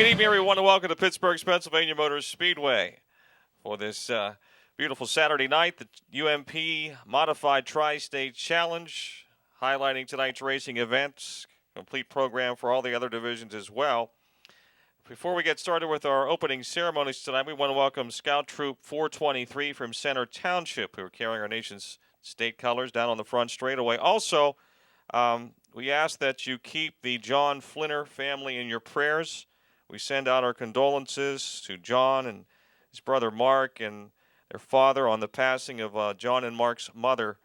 good evening, everyone, and welcome to Pittsburgh's Pennsylvania Motor Speedway. For this beautiful Saturday night, the UMP Modified Tri-State Challenge, highlighting tonight's racing events, complete program for all the other divisions as well. Before we get started with our opening ceremonies tonight, we want to welcome Scout Troop 423 from Center Township, who are carrying our nation's state colors down on the front straightaway. Also, we ask that you keep the John Flinner family in your prayers. We send out our condolences to John and his brother Mark and their father on the passing of John and Mark's mother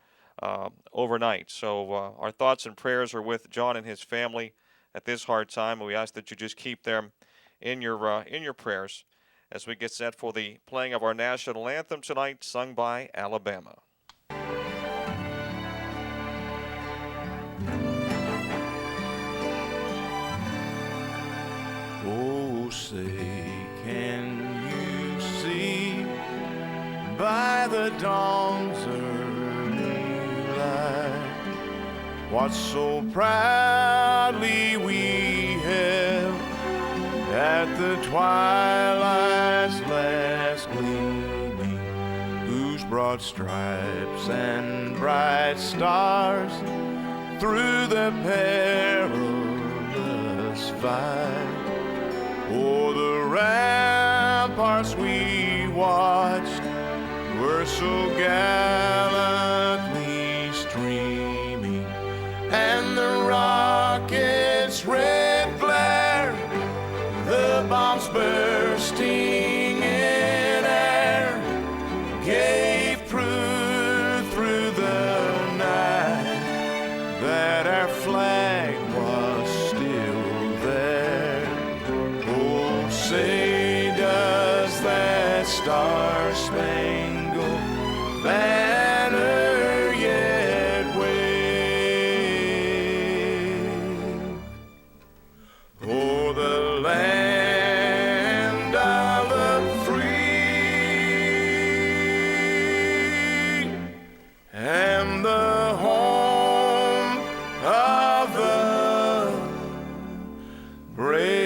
overnight. So our thoughts and prayers are with John and his family at this hard time, and we ask that you just keep them in your prayers as we get set for the playing of our national anthem tonight, sung by Alabama. Oh, say, can you see by the dawn's early light what so proudly we held at the twilight's last gleaming, whose broad stripes and bright stars through the perilous fight o'er the ramparts we watched were so gallantly streaming, and the rocket's red glare, the bombs bursting in air, gave proof through the night that our flag was still there. Oh, say, does that star-spangled banner yet wave? Oh, the land of the free and the home of the brave.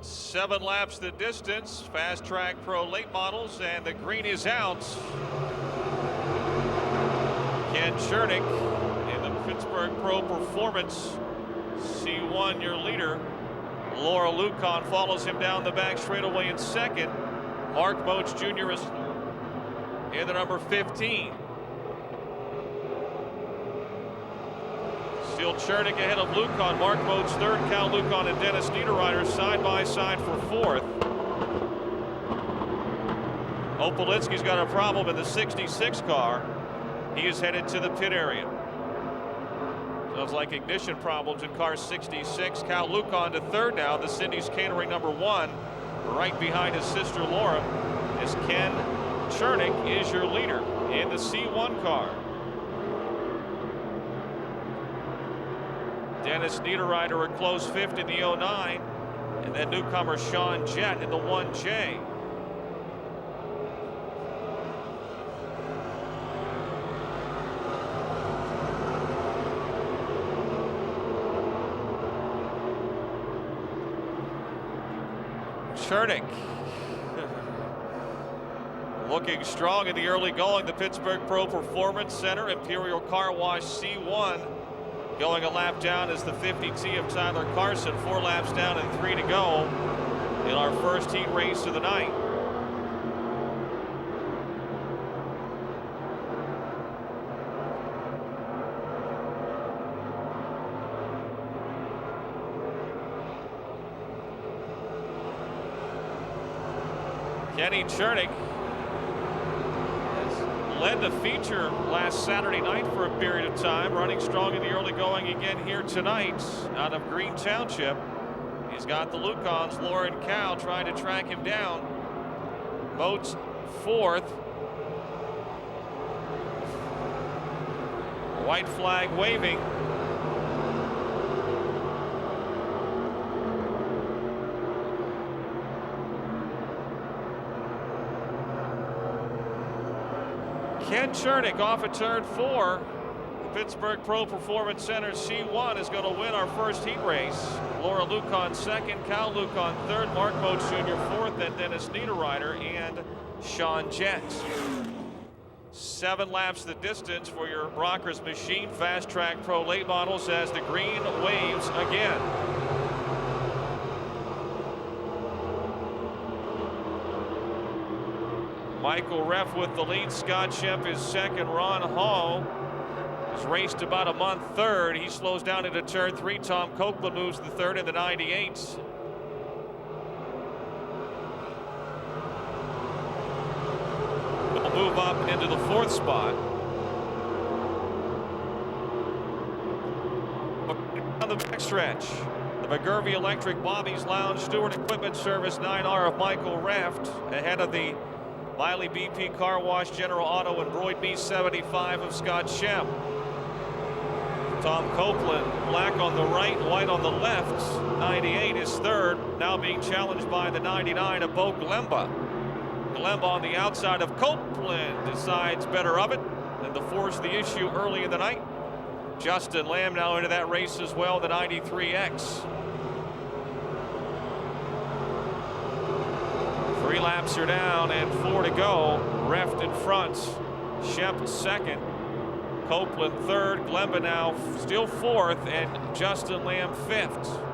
7 laps the distance, Fast Track Pro late models, and the green is out. Ken Chernick in the Pittsburgh Pro Performance C1, your leader. Laura Lucon follows him down the back straightaway in second. Mark Moats Jr. is in the number 15. Still Chernick ahead of Lucon. Mark Moats third, Cal Lucon and Dennis Niederreiter side by side for fourth. Opolinsky's got a problem in the 66 car. He is headed to the pit area. Sounds like ignition problems in car 66. Cal Lucon to third now. The Cindy's Catering number 1, right behind his sister Laura, as Ken Chernick is your leader in the C1 car. Dennis Niederreiter a close fifth in the 09, and then newcomer Sean Jett in the 1J. Chernick looking strong in the early going. The Pittsburgh Pro Performance Center Imperial Car Wash C1 going a lap down is the 50T of Tyler Carson. 4 laps down and 3 to go in our first heat race of the night. Kenny Chernick has led the feature last Saturday night for a period of time, running strong in the early going again here tonight out of Green Township. He's got the Lucons, Laura and Cal, trying to track him down. Moats fourth. White flag waving. Ken Chernick off at turn 4. The Pittsburgh Pro Performance Center C1 is going to win our first heat race. Laura Lucan second, Cal Lucan third, Mark Moat Jr. fourth, and Dennis Niederreiter and Sean Jett. 7 laps the distance for your Brockers Machine Fast Track Pro late models as the green waves again. Michael Reff with the lead. Scott Shemp is second. Ron Hall has raced about a month third. He slows down into turn 3. Tom Copeland moves to third in the 98s. He'll move up into the 4th spot. On the backstretch, the McGurvey Electric Bobby's Lounge Stewart Equipment Service 9R of Michael Raft ahead of the Miley BP Car Wash General Auto and Broid B75 of Scott Shemp. Tom Copeland, black on the right, white on the left. 98 is third, now being challenged by the 99 of Bo Glemba. Glemba on the outside of Copeland decides better of it and to force the issue early in the night. Justin Lamb now into that race as well, the 93X. 3 laps are down and 4 to go. Reft in front, Shemp second, Copeland third, Glemba now still 4th, and Justin Lamb 5th.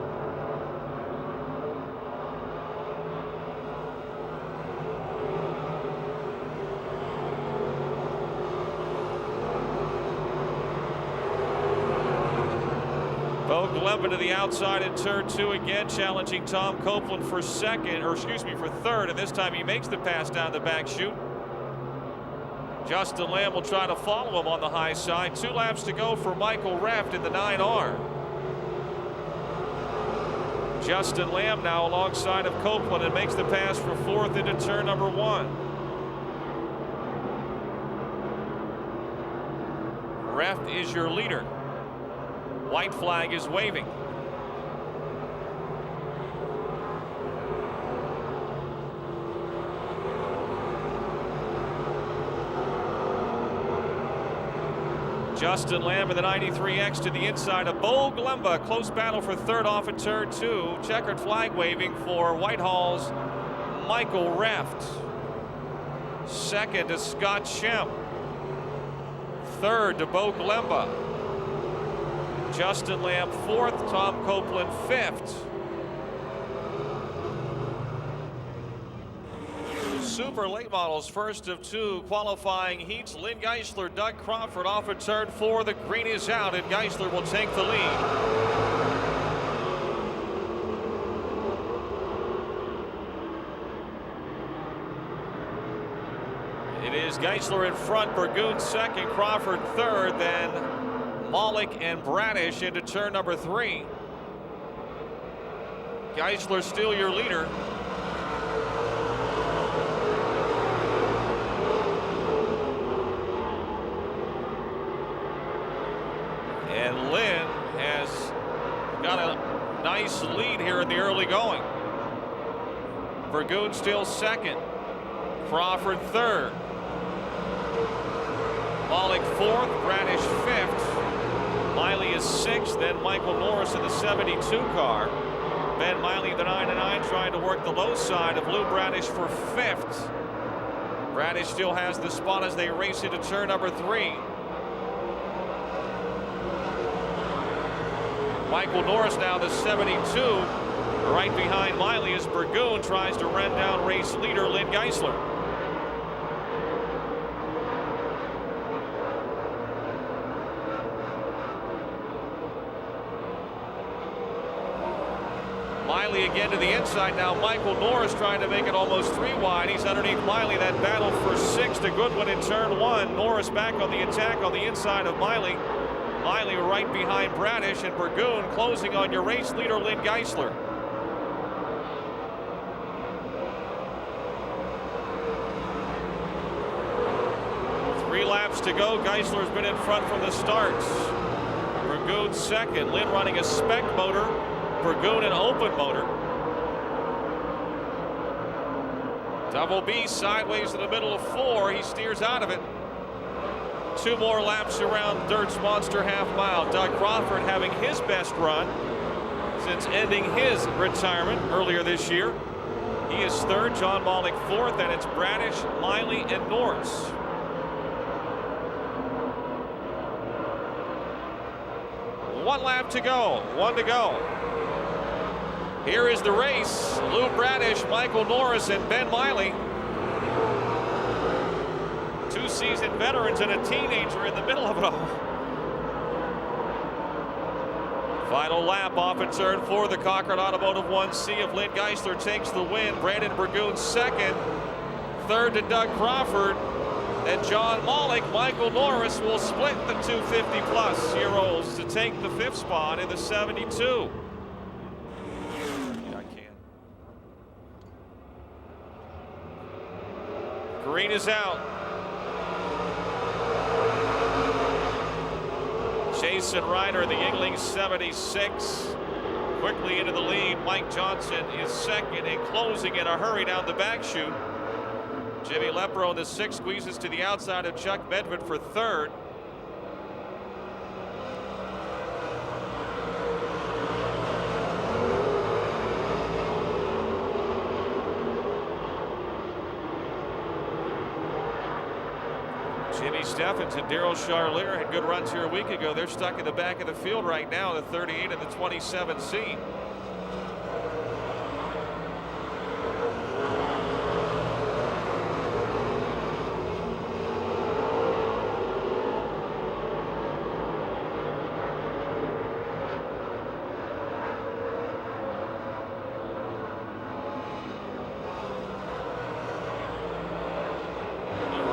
Bo Glemba to the outside in turn 2 again, challenging Tom Copeland for for third, and this time he makes the pass down the back chute. Justin Lamb will try to follow him on the high side. 2 laps to go for Michael Raft in the 9R. Justin Lamb now alongside of Copeland and makes the pass for 4th into turn number 1. Raft is your leader. White flag is waving. Justin Lamb in the 93X to the inside of Bo Glemba. Close battle for third off at turn 2. Checkered flag waving for Whitehall's Michael Raft. Second to Scott Shemp. Third to Bo Glemba. Justin Lamb 4th, Tom Copeland 5th. Super late models, first of 2 qualifying heats. Lynn Geisler, Doug Crawford off at turn 4. The green is out and Geisler will take the lead. It is Geisler in front, Burgoon second, Crawford third, then Malik and Bradish into turn number 3. Geisler still your leader. And Lynn has got a nice lead here in the early going. Burgoon still second. Crawford third. Malik 4th, Bradish 5th. Miley is 6th, then Michael Norris in the 72 car. Ben Miley, the 99, trying to work the low side of Lou Bradish for 5th. Bradish still has the spot as they race into turn number 3. Michael Norris now the 72. Right behind Miley as Burgoon tries to run down race leader Lynn Geisler. Miley again to the inside now. Michael Norris trying to make it almost 3 wide. He's underneath Miley. That battle for 6th. A good one in turn 1. Norris back on the attack on the inside of Miley. Miley right behind Bradish, and Burgoon closing on your race leader Lynn Geisler. Three laps to go. Geisler's been in front from the start. Burgoon second. Lynn running a spec motor. Burgoon an open motor. Double B sideways in the middle of 4. He steers out of it. 2 more laps around Dirt's Monster Half Mile. Doug Crawford having his best run since ending his retirement earlier this year. He is third, John Malik fourth, and it's Bradish, Miley, and Norris. One lap to go, one to go. Here is the race. Lou Bradish, Michael Norris, and Ben Miley. 2 seasoned veterans and a teenager in the middle of it all. Final lap off at turn 4, the Cochran Automotive 1C of Lynn Geisler takes the win. Brandon Burgoon second. Third to Doug Crawford. And John Malik, Michael Norris will split the 250-plus-year-olds to take the 5th spot in the 72. Yeah, I can. Green is out. Jason Ryder, the Yingling 76, quickly into the lead. Mike Johnson is second and closing in a hurry down the back chute. Jimmy Lepro in the 6th squeezes to the outside of Chuck Medved for third. Jimmy Steffens and Daryl Charlier had good runs here a week ago. They're stuck in the back of the field right now, the 38 and the 27 seed.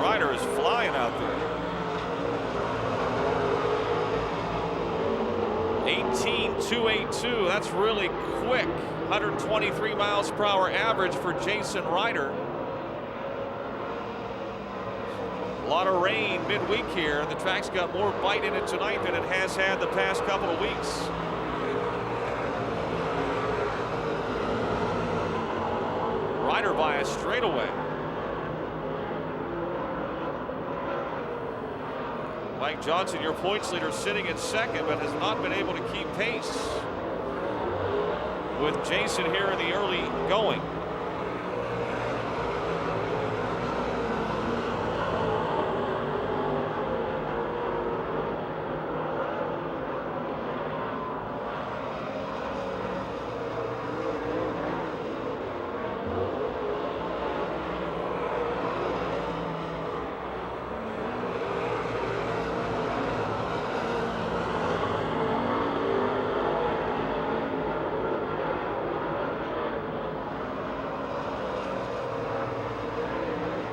Ryder is flying out there. 18.282, that's really quick. 123 miles per hour average for Jason Ryder. A lot of rain midweek here. The track's got more bite in it tonight than it has had the past couple of weeks. Ryder by a straightaway. Mike Johnson, your points leader, sitting in second, but has not been able to keep pace with Jason here in the early going.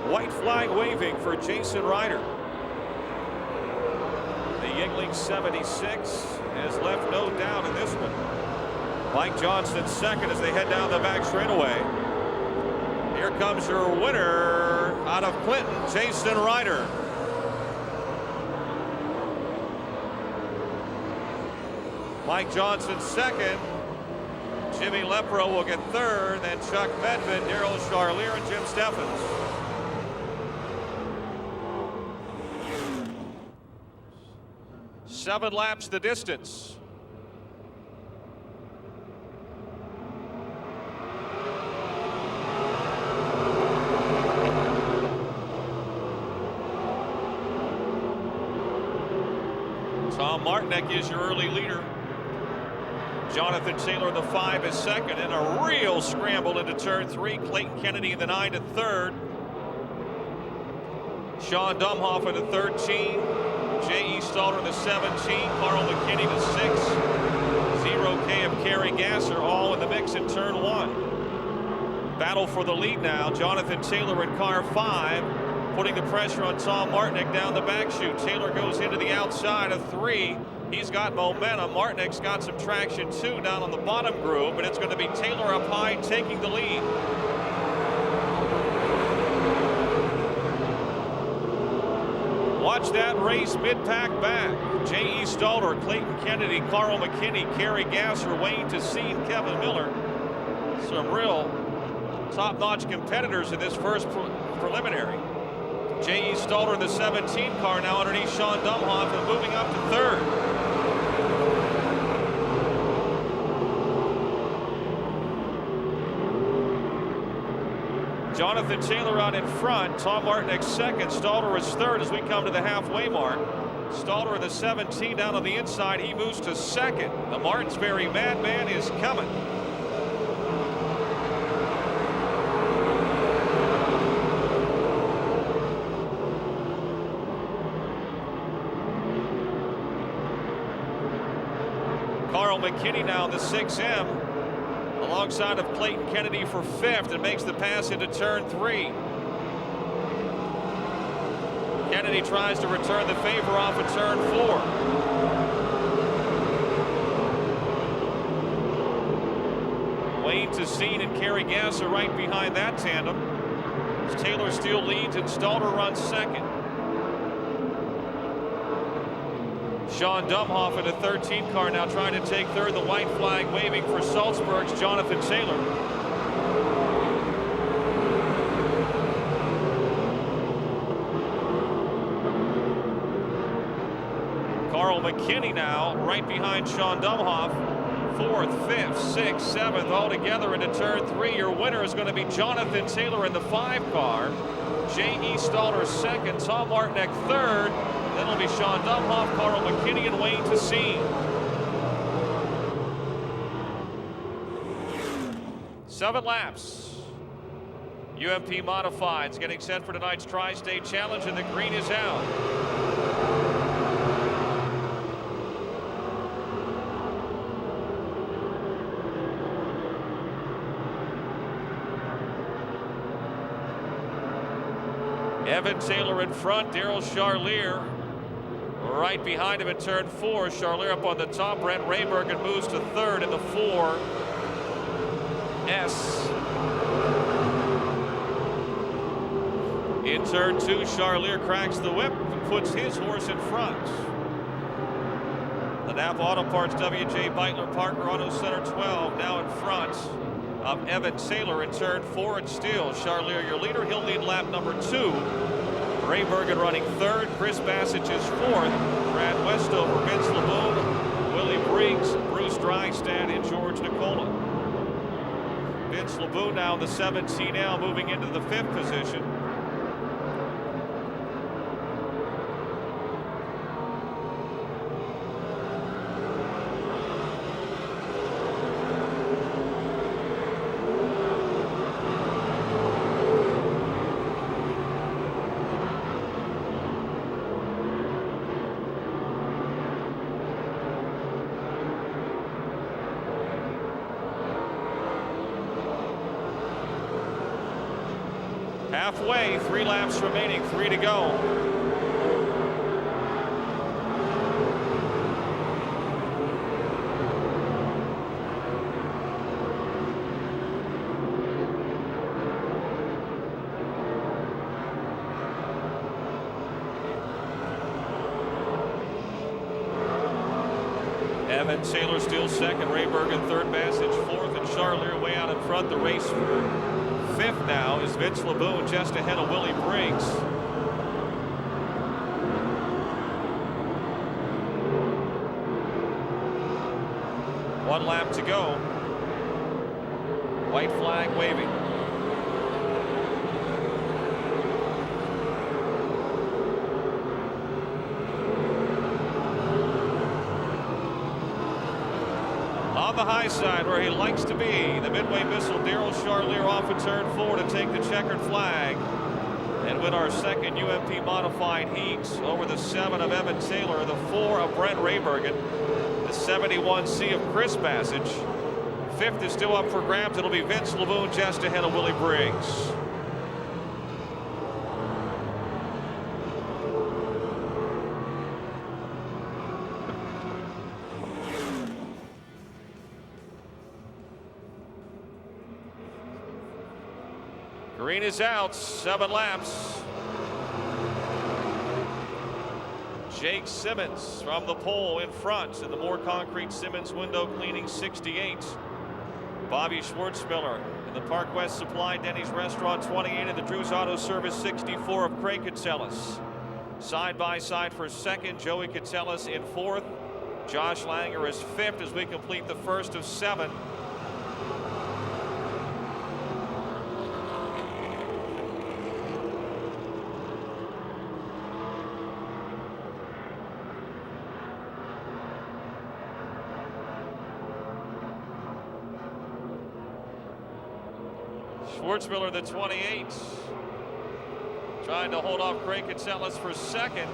White flag waving for Jason Ryder. The Yingling 76 has left no doubt in this one. Mike Johnson second as they head down the back straightaway. Here comes your winner out of Clinton, Jason Ryder. Mike Johnson second. Jimmy Lepro will get third. Then Chuck Medved, Daryl Charlier, and Jim Steffens. Seven laps the distance. Tom Martinek is your early leader. Jonathan Taylor in the 5 is second, and a real scramble into turn 3. Clayton Kennedy in the 9 to third. Sean Dumhoff in the 13. J.E. Stalter in the 17. Carl McKinney the 6. 0K of Kerry Gasser all in the mix in turn 1. Battle for the lead now. Jonathan Taylor in car 5, putting the pressure on Tom Martinek down the back chute. Taylor goes into the outside of 3. He's got momentum. Martinek's got some traction too down on the bottom groove, but it's going to be Taylor up high taking the lead. Watch that race mid-pack back. J.E. Stalter, Clayton Kennedy, Carl McKinney, Kerry Gasser, Wayne Tessine, Kevin Miller. Some real top-notch competitors in this first preliminary. J.E. Stalder in the 17 car now underneath Sean Dumhoff and moving up to third. Jonathan Taylor out in front. Tom Martinek second. Stalder is third as we come to the halfway mark. Stalder in the 17 down on the inside. He moves to second. The Martinsbury Madman is coming. Carl McKinney now in the 6M. Alongside of Clayton Kennedy for fifth and makes the pass into turn 3. Kennedy tries to return the favor off of turn 4. Wayne Tassine and Kerry Gasser right behind that tandem. Taylor still leads and Stalder runs second. Sean Dumhoff in a 13 car now trying to take third. The white flag waving for Salzburg's Jonathan Taylor. Carl McKinney now right behind Sean Dumhoff. 4th, 5th, 6th, 7th all together into turn 3. Your winner is going to be Jonathan Taylor in the 5 car. J.E. Stalder second. Tom Martinek third. Then it'll be Sean Dumhoff, Carl McKinney, and Wayne Tassine. 7 laps. UMP Modifieds getting set for tonight's Tri-State Challenge, and the green is out. Evan Taylor in front, Daryl Charlier right behind him in turn 4. Charlier up on the top. Brent Raybergen moves to third in the 4S. In turn 2, Charlier cracks the whip and puts his horse in front. The Napa Auto Parts W.J. Beitler Parker Auto Center 12 now in front of Evan Taylor in turn 4 and still. Charlier your leader. He'll lead lap number 2. Raybergen running third. Chris Bassage is fourth. Brad Westover, Vince LeBoon, Willie Briggs, Bruce Drystad, and George Nicola. Vince LeBoon now in the 17L moving into the 5th position. Halfway, 3 laps remaining, 3 to go. Evan Taylor still second, Raybergen third, Bassage fourth, and Charlier way out in front. The race for 5th now is Vince LeBoon just ahead of Willie Briggs. One lap to go. White flag waving. On the high side where he likes to be, the Midway Missile, Daryl Charlier off of turn 4 to take the checkered flag and win our second UMP modified heat over the 7 of Evan Taylor, the 4 of Brent Raybergen, the 71C of Chris Bassage. 5th is still up for grabs. It'll be Vince LeBoon just ahead of Willie Briggs. Green is out, 7 laps. Jake Simmons from the pole in front in the more concrete Simmons window cleaning 68. Bobby Schwartzmiller In the Park West Supply, Denny's Restaurant 28, and the Drew's Auto Service 64 of Craig Catsellas. Side by side for second, Joey Catsellas in fourth. Josh Langer is fifth as we complete the first of 7. Schwartzmiller, the 28, trying to hold off Craig Catsellas for second.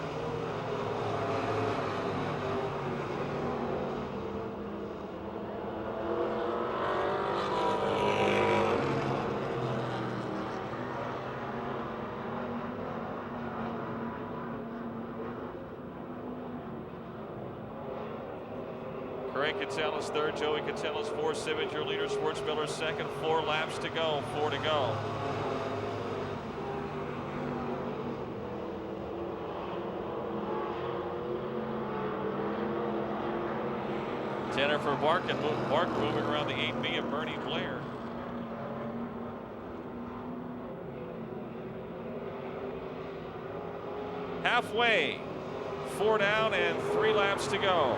Craig Catsellas third, Joey Catsellas fourth, Simmons your leader, Schwartzmiller second, 4 laps to go, 4 to go. Tanner for Bark, and Bark moving around the 8B of Bernie Blair. Halfway, 4 down and 3 laps to go.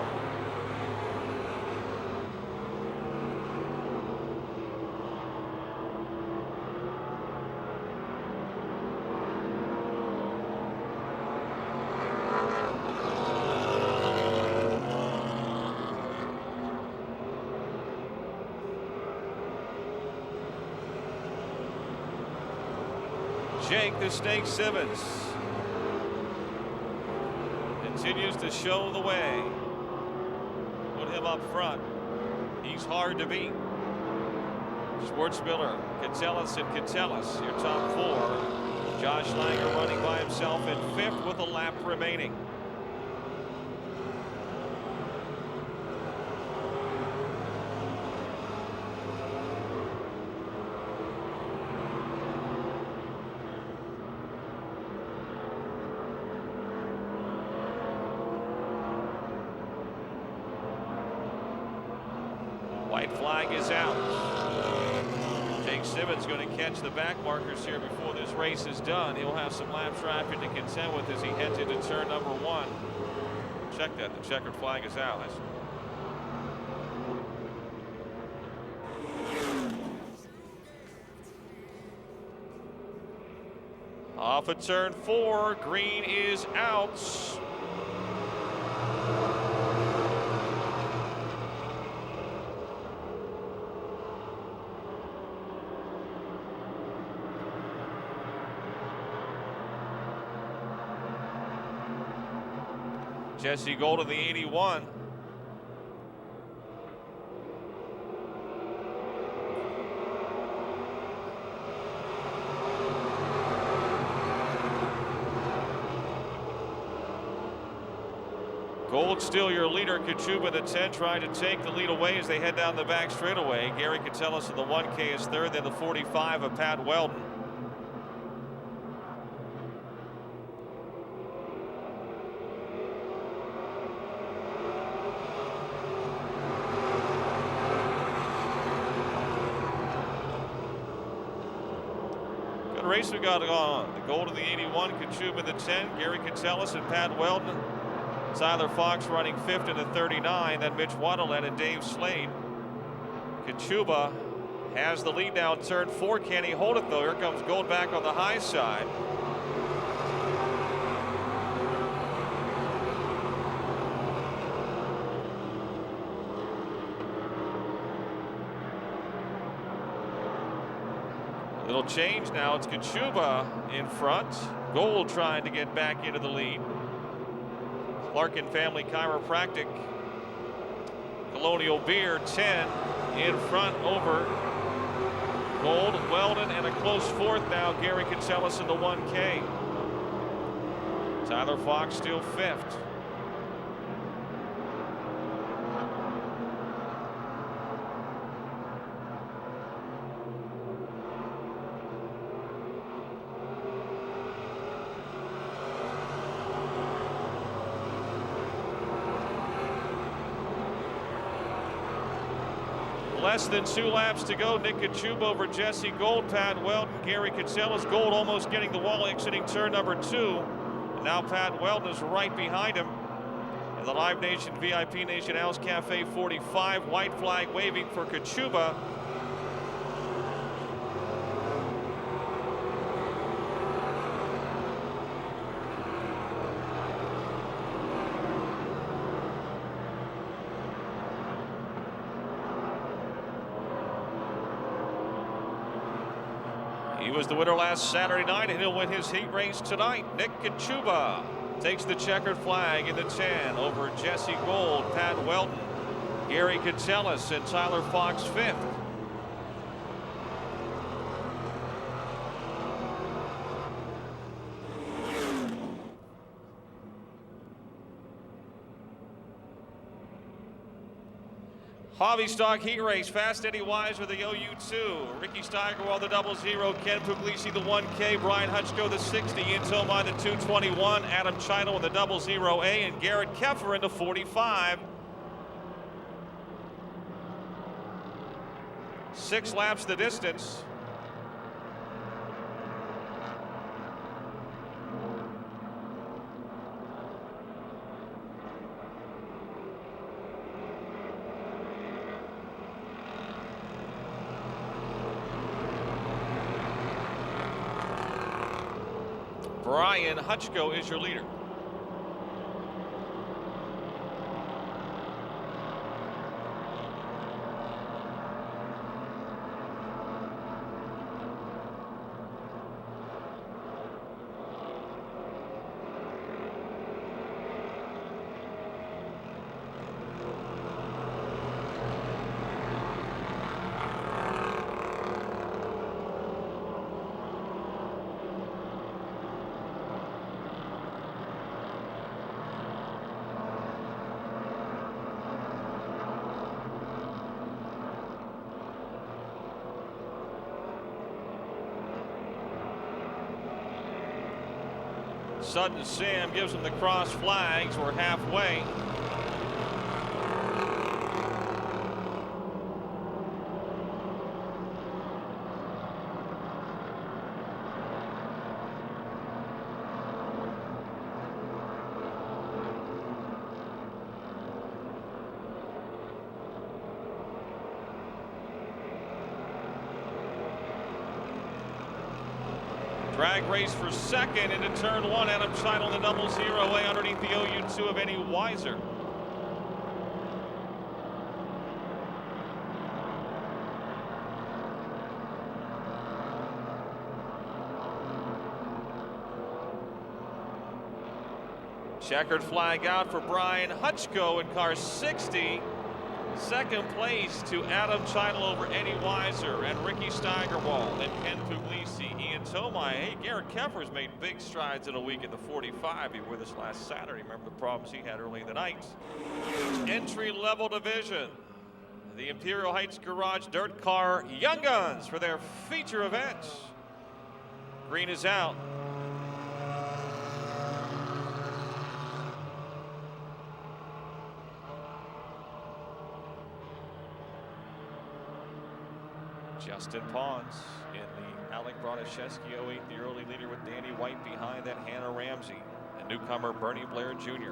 Jake the Snake Simmons continues to show the way. Put him up front. He's hard to beat. Schwartzmiller, Catsellas, and Catsellas, your top 4. Josh Langer running by himself in 5th with a lap remaining. White flag is out. Jake Simmons going to catch the back markers here before this race is done. He'll have some lap traffic to contend with as he heads into turn number 1. Check that. The checkered flag is out. Off of turn 4, green is out. Jesse Gold in the 81. Gold still your leader. Kachuba the 10 trying to take the lead away as they head down the back straightaway. Gary Catsellas in the 1K is third, then the 45 of Pat Weldon. Race we got on. The Gold of the 81, Kachuba the 10, Gary Catsellas and Pat Weldon. Tyler Fox running 5th in the 39, then Mitch Waddle and Dave Slade. Kachuba has the lead now in turn 4. Can he hold it though? Here comes Gold back on the high side. Little change now. It's Kachuba in front. Gold trying to get back into the lead. Larkin Family Chiropractic. Colonial Beer 10 in front over Gold, Weldon, and a close 4th now. Gary Catsellas in the 1K. Tyler Fox still 5th. Less than 2 laps to go. Nick Kachuba over Jesse Gold, Pat Weldon, Gary Kitselis. Gold almost getting the wall, exiting turn number 2. And now Pat Weldon is right behind him. In the Live Nation VIP Nation House Cafe 45, white flag waving for Kachuba. He was the winner last Saturday night, and he'll win his heat race tonight. Nick Kachuba takes the checkered flag in the 10 over Jesse Gold, Pat Weldon, Gary Kitselis, and Tyler Fox 5th. Hobby Stock Heat Race, Fast Eddie Wise with the OU2, Ricky Steigerwald the 00, Ken Puglisi the 1K, Brian Hutchko the 60, Ian Tomine the 221, Adam Chino in the 00A, and Garrett Keffer in the 45. 6 laps the distance. Brian Hutchko is your leader. Sudden Sam gives him the cross flags. We're halfway. Drag race for second into turn 1. Adam Scheidel in the 00A underneath the OU2 of Eddie Weiser. Checkered flag out for Brian Hutchko in car 60. Second place to Adam Scheidel over Eddie Weiser and Ricky Steigerwald and Ken Puglisi, Ian Tomine. Hey, Garrett Keffer's made big strides in a week at the 45. He was with us last Saturday. Remember the problems he had early in the night. Entry-level division. The Imperial Heights Garage Dirt Car Young Guns for their feature event. Green is out. Justin Pons in the Alec Bronaszewski 08, the early leader with Danny White behind that, Hannah Ramsey, and newcomer Bernie Blair Jr.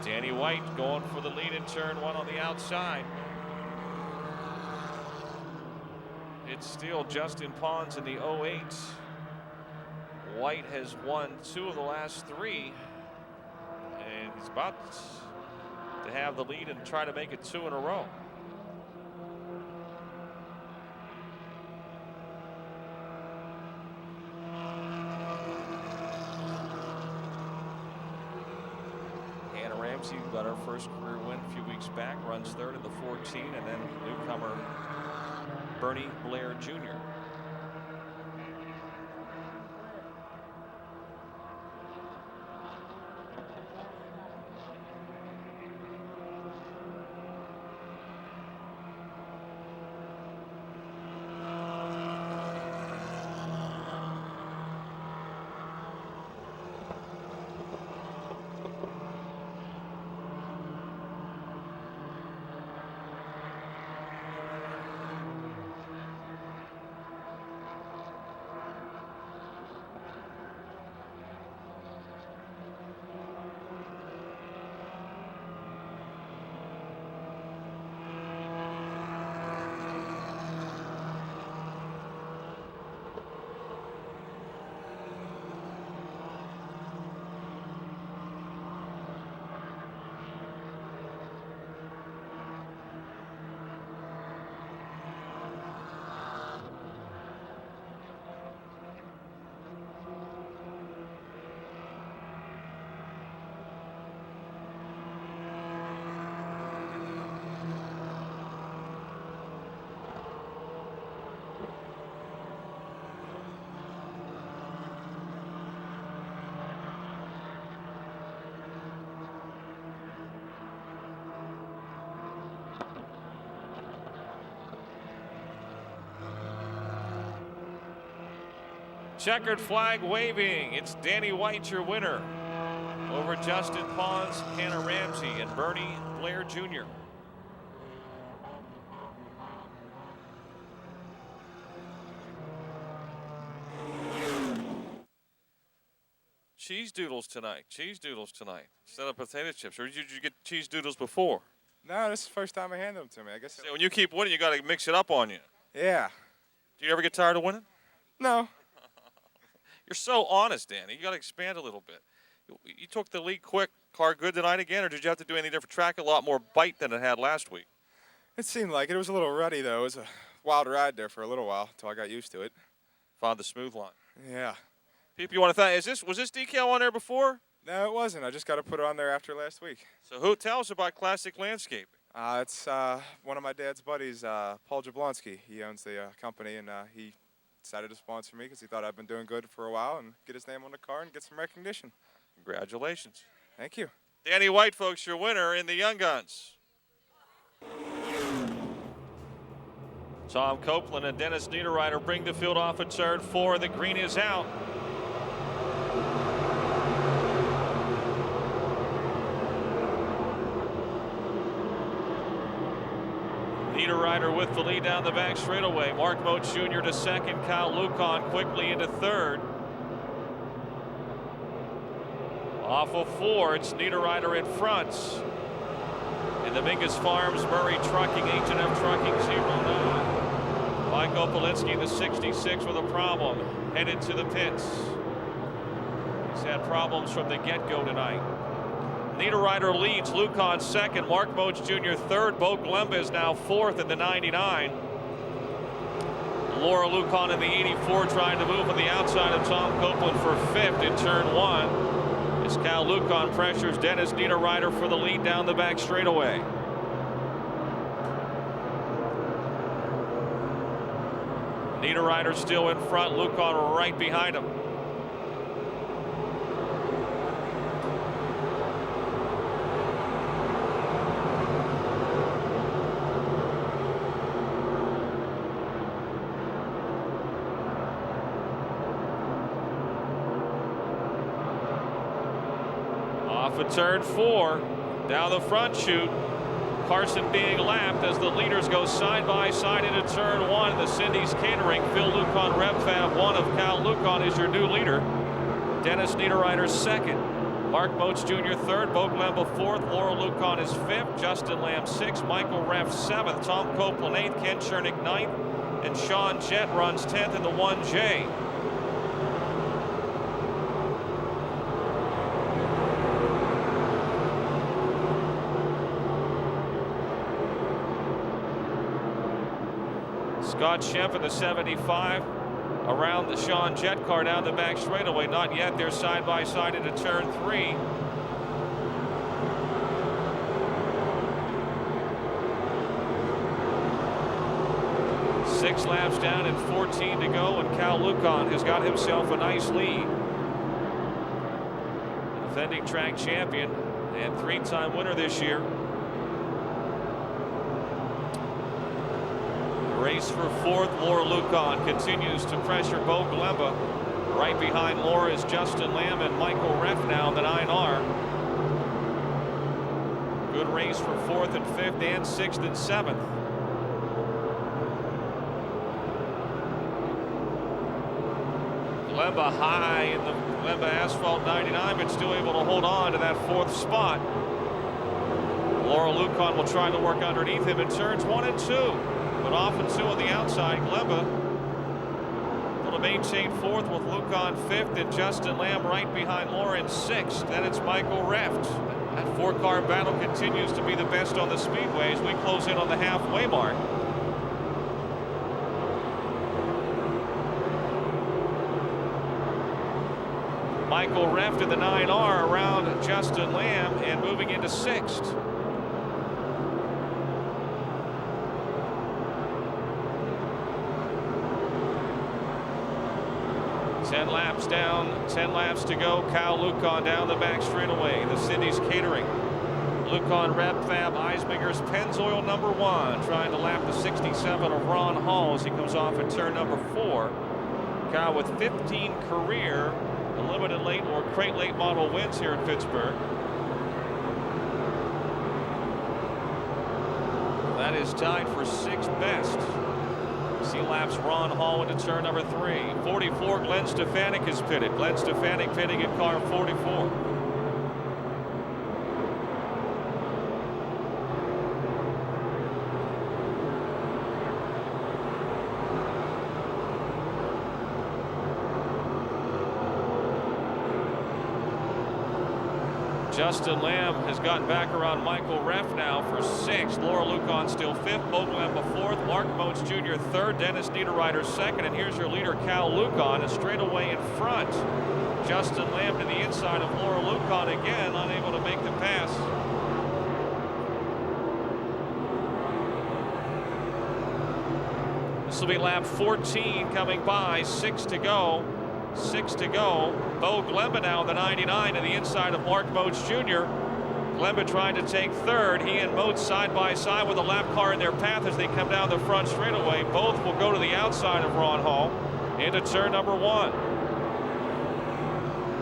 Danny White going for the lead in turn 1 on the outside. It's still Justin Pons in the 08. White has won 2 of the last 3, and he's about to have the lead and try to make it 2 in a row. Hannah Ramsey got her first career win a few weeks back, runs 3rd in the 14, and then newcomer Bernie Blair Jr. Checkered flag waving. It's Danny White, your winner, over Justin Pons, Hannah Ramsey, and Bernie Blair Jr. Cheese doodles tonight. Cheese doodles tonight instead of potato chips. Or did you get cheese doodles before? No, this is the first time I hand them to me. I guess. See, when you keep winning, you got to mix it up on you. Yeah. Do you ever get tired of winning? No. You're so honest, Danny. You got to expand a little bit. You took the lead quick. Car good tonight again, or did you have to do any different track? A lot more bite than it had last week. It seemed like it. It was a little ruddy, though. It was a wild ride there for a little while until I got used to it. Found the smooth line. Yeah. People, you want to thank? Was this decal on there before? No, it wasn't. I just got to put it on there after last week. So who tells about Classic Landscaping? It's one of my dad's buddies, Paul Jablonski. He owns the company, and he decided to sponsor me because he thought I've been doing good for a while and get his name on the car and get some recognition. Congratulations. Thank you. Danny White, folks, your winner in the Young Guns. Tom Copeland and Dennis Niederreiter bring the field off at turn 4. The green is out. Niederreiter with the lead down the back straightaway. Mark Mote Jr. to second. Kyle Lucan quickly into third. Off of 4, it's Niederreiter in front. In the Mingus Farms Murray Trucking, H&M Trucking 09. Michael Polinsky, the 66, with a problem, headed to the pits. He's had problems from the get-go tonight. Niederreiter leads, Lucan second, Mark Moach Jr. third, Bo Glemba is now fourth in the 99. Laura Lucan in the 84 trying to move on the outside of Tom Copeland for fifth in turn 1. As Cal Lucan pressures Dennis Niederreiter for the lead down the back straightaway. Niederreiter still in front, Lucan right behind him. Off of turn 4, down the front chute. Carson being lapped as the leaders go side by side into turn 1. The Cindy's Catering, Phil Lucan, Rev Fab 1 of Cal Lucan is your new leader. Dennis Niederreiter second. Mark Moach Jr. third, Bo Glemba fourth, Laura Lucan is fifth, Justin Lamb sixth, Michael Reff seventh, Tom Copeland eighth, Ken Chernick ninth, and Sean Jett runs 10th in the 1J. Scott Shemp in the 75 around the Sean Jett car down the back straightaway. Not yet. They're side by side into turn 3. Six laps down and 14 to go, and Cal Lucan has got himself a nice lead. Defending track champion and 3-time winner this year. Race for fourth, Laura Lucan continues to pressure Bo Glemba. Right behind Laura is Justin Lamb and Michael Reff now in the 9R. Good race for fourth and fifth and sixth and seventh. Glemba high in the Glemba Asphalt 99, but still able to hold on to that fourth spot. Laura Lucan will try to work underneath him in turns 1 and 2. But off and 2 on the outside. Glemba able to maintain fourth with Lucan fifth and Justin Lamb right behind Laura in sixth. Then it's Michael Reft. That 4-car battle continues to be the best on the Speedway as we close in on the halfway mark. Michael Reft in the 9R around Justin Lamb and moving into sixth. 10 laps down, 10 laps to go. Kyle Lucan down the back straightaway. The Cindy's Catering. Lucan, Red Fab, Eisminger's Pennzoil number 1, trying to lap the 67 of Ron Hall as he comes off at turn number 4. Kyle with 15 career limited late or crate late model wins here in Pittsburgh. That is tied for 6th best. See laps Ron Hall into turn number 3. 44, Glenn Stefanik is pitted. Glenn Stefanik pitting in car 44. Justin Lamb has gotten back around Michael Reff now for 6th. Laura Lucon still 5th. Bo Glemba 4th. Mark Moats Jr. 3rd. Dennis Niederreiter 2nd. And here's your leader, Cal Lucon, a straightaway in front. Justin Lamb to the inside of Laura Lucon again, unable to make the pass. This will be lap 14 coming by. 6 to go. 6 to go. Bo Glemba now in the 99 to the inside of Mark Moats Jr. Glemba trying to take 3rd. He and Moats side by side with a lap car in their path as they come down the front straightaway. Both will go to the outside of Ron Hall into turn number 1.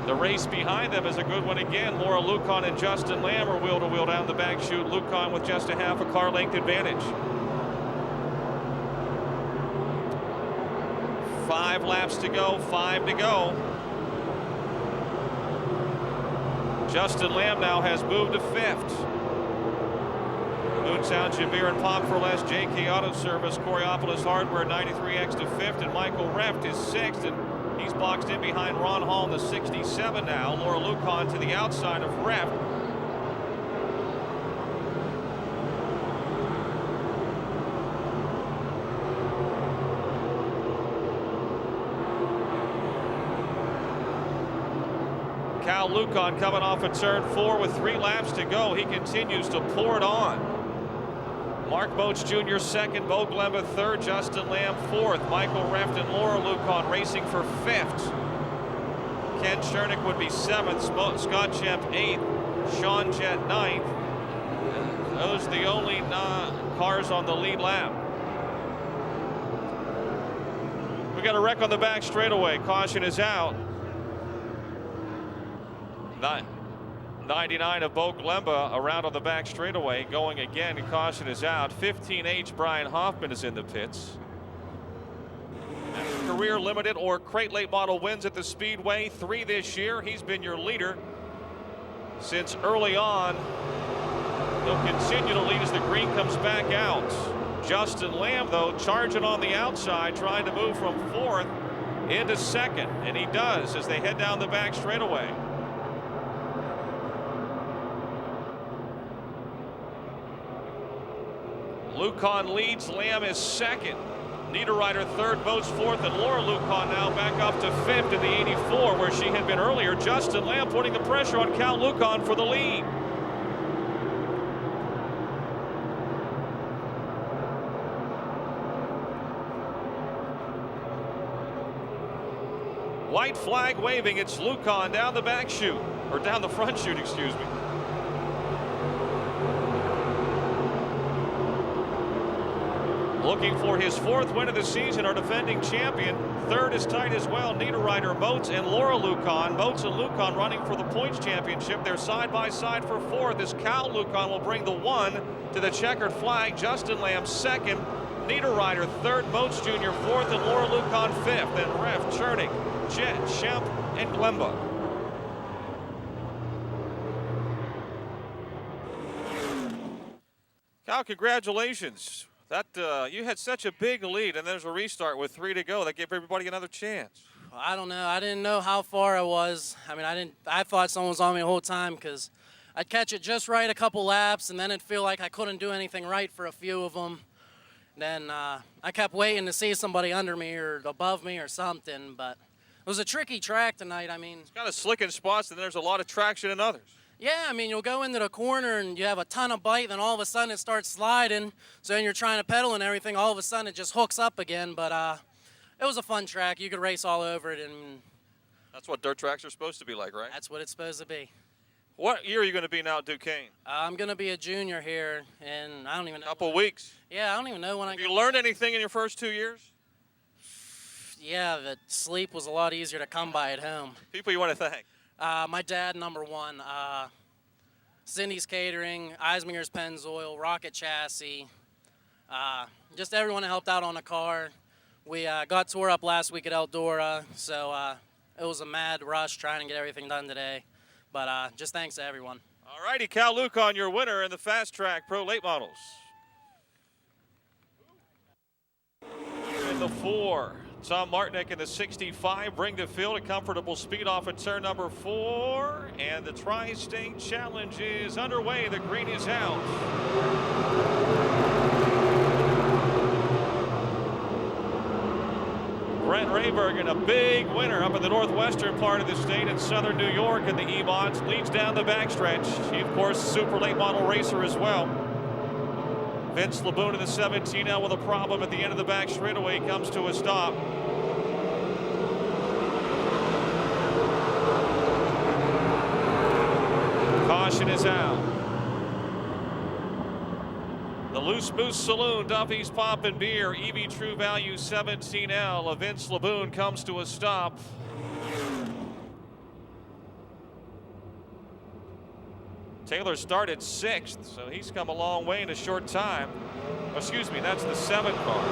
The race behind them is a good one again. Laura Lucon and Justin Lamb are wheel to wheel down the back chute. Lucon with just a half a car length advantage. 5 laps to go, 5 to go. Justin Lamb now has moved to 5th. Moontown, Jabir and Pop for less. JK Auto Service, Coriopolis Hardware 93X to 5th, and Michael Reft is 6th, and he's boxed in behind Ron Hall in the 67 now. Laura Lucon to the outside of Reft. Cal Lucon coming off of turn 4 with 3 laps to go. He continues to pour it on. Mark Moats Jr. 2nd, Bo Glemba 3rd, Justin Lamb 4th, Michael Reft and Laura Lucon racing for 5th. Ken Chernick would be 7th, Scott Champ 8th, Sean Jett 9th. And those are the only cars on the lead lap. We got a wreck on the back straightaway. Caution is out. 99 of Bo Glemba around on the back straightaway going again, and caution is out. 15H Brian Hoffman is in the pits. And career limited or crate late model wins at the Speedway, 3 this year. He's been your leader since early on. He'll continue to lead as the green comes back out. Justin Lamb, though, charging on the outside, trying to move from 4th into 2nd, and he does as they head down the back straightaway. Lucon leads, Lamb is 2nd. Niederreiter 3rd, Moats 4th, and Laura Lucon now back up to 5th in the 84 where she had been earlier. Justin Lamb putting the pressure on Cal Lucon for the lead. White flag waving, it's Lucon down the back chute, or down the front chute, excuse me. Looking for his 4th win of the season, our defending champion. 3rd is tight as well. Niederreiter, Moats, and Laura Lucon. Moats and Lucon running for the points championship. They're side by side for 4th as Cal Lucon will bring the 1 to the checkered flag. Justin Lamb 2nd. Niederreiter 3rd. Moats Jr. 4th, and Laura Lucon 5th. And Ref, Chernick, Jett, Schemp, and Glemba. Cal, congratulations. That you had such a big lead, and there's a restart with 3 to go. That gave everybody another chance. Well, I don't know. I didn't know how far I was. I mean, I thought someone was on me the whole time because I'd catch it just right a couple laps, and then it'd feel like I couldn't do anything right for a few of them. Then I kept waiting to see somebody under me or above me or something, but it was a tricky track tonight. I mean, it's kind of slick in spots, and there's a lot of traction in others. Yeah, I mean, you'll go into the corner and you have a ton of bite, then all of a sudden it starts sliding. So then you're trying to pedal and everything, all of a sudden it just hooks up again. But it was a fun track. You could race all over it. And that's what dirt tracks are supposed to be like, right? That's what it's supposed to be. What year are you going to be now at Duquesne? I'm going to be a junior here, and I don't even know. Couple weeks. Yeah, I don't even know when Have you learned anything in your first 2 years? Yeah, the sleep was a lot easier to come by at home. People you want to thank? My dad, number one. Cindy's Catering, Eisminger's Pennzoil, Rocket Chassis. Just everyone that helped out on the car. We got tore up last week at Eldora, so it was a mad rush trying to get everything done today. But just thanks to everyone. All righty, Cal Lucon, your winner in the Fast Track Pro Late Models. In the 4, Tom Martinek in the 65 bring to field a comfortable speed off at turn number 4, and the Tri-State Challenge is underway. The green is out. Brent Raybergen, a big winner up in the northwestern part of the state in southern New York in the E-Mods, leads down the backstretch. He, of course, super late model racer as well. Vince Laboon in the 17L with a problem at the end of the back straightaway, comes to a stop. Caution is out. The Loose Moose Saloon, Duffy's Pop and Beer, EV True Value 17L of Vince Laboon comes to a stop. Taylor started 6th, so he's come a long way in a short time. Excuse me, that's the 7 car.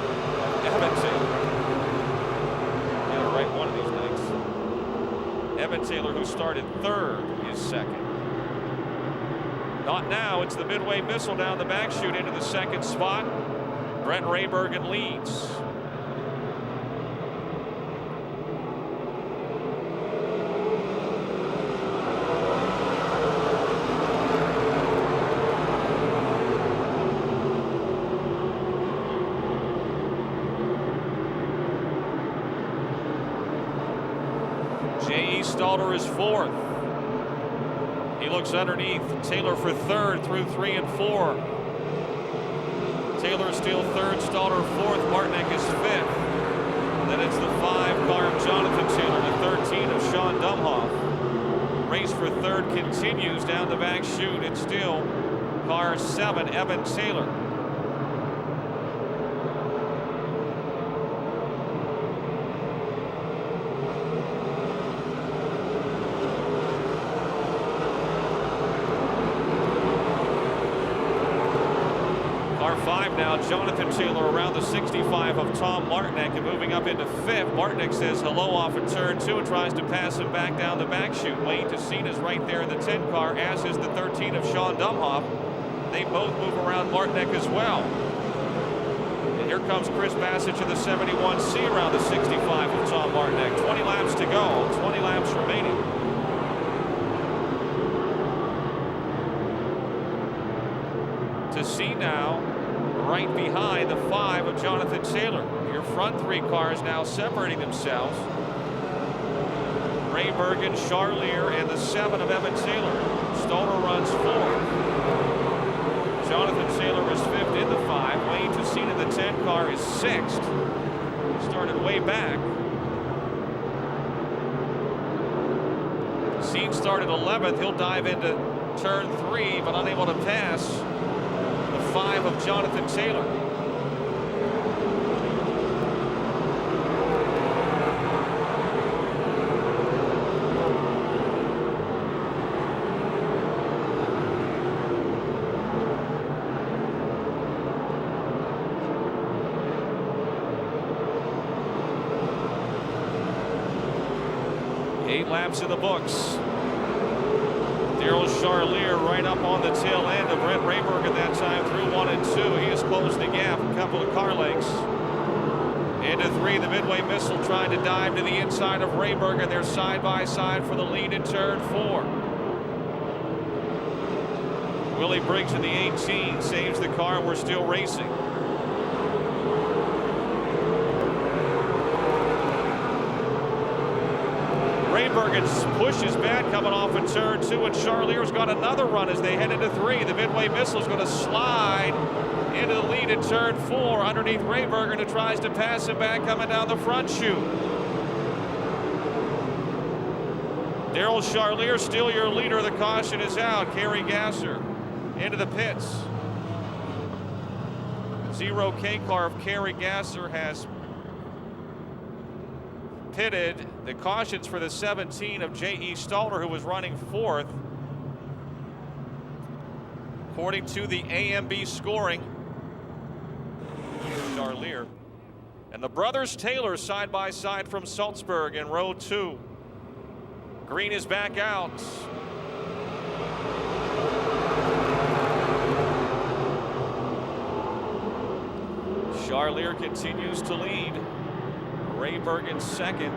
Evan Taylor. Yeah, right, one of these nights. Evan Taylor, who started 3rd, is 2nd. Not now, it's the Midway Missile down the back chute into the 2nd spot. Brent Raybergen leads. J.E. Stalter is 4th. He looks underneath Taylor for 3rd through 3 and 4. Taylor still 3rd, Stalter 4th, Martinek is 5th. Then it's the 5 car of Jonathan Taylor, the 13 of Sean Dumhoff. Race for 3rd continues down the back chute. It's still car 7, Evan Taylor. Car 5 now, Jonathan Taylor around the 65 of Tom Martinek and moving up into 5th. Martinek says hello off at turn 2 and tries to pass him back down the back chute. Wayne Tessina's right there in the 10 car, as is the 13 of Sean Dumhoff. They both move around Martinek as well. And here comes Chris Bassett to the 71C around the 65 of Tom Martinek. 20 laps to go, 20 laps remaining. Tessina now right behind the 5 of Jonathan Taylor. Your front 3 cars now separating themselves. Raybergen, Charlier, and the 7 of Evan Taylor. Stoner runs 4th. Jonathan Taylor is 5th in the 5. Wayne Tessina in the 10 car is 6th. Started way back. Scene started 11th. He'll dive into turn 3, but unable to pass 5 of Jonathan Taylor. Eight laps in the books. Daryl Charlier right up on the tail end of Brent Raybergen that time through 1 and 2. He has closed the gap a couple of car lengths. Into 3, the Midway Missile trying to dive to the inside of Raybergen. They're side by side for the lead in turn 4. Willie Briggs in the 18 saves the car. We're still racing. Raybergen pushes back coming off in turn 2, and Charlier's got another run as they head into 3. The Midway Missile is going to slide into the lead in turn 4 underneath Raybergen, who tries to pass him back coming down the front chute. Daryl Charlier still your leader. The caution is out. Kerry Gasser into the pits. 0K car of Kerry Gasser has pitted. The cautions for the 17 of J.E. Stalter, who was running fourth. According to the AMB scoring, Charlier. And the brothers Taylor side by side from Salzburg in row 2. Green is back out. Charlier continues to lead. Rayburg in second.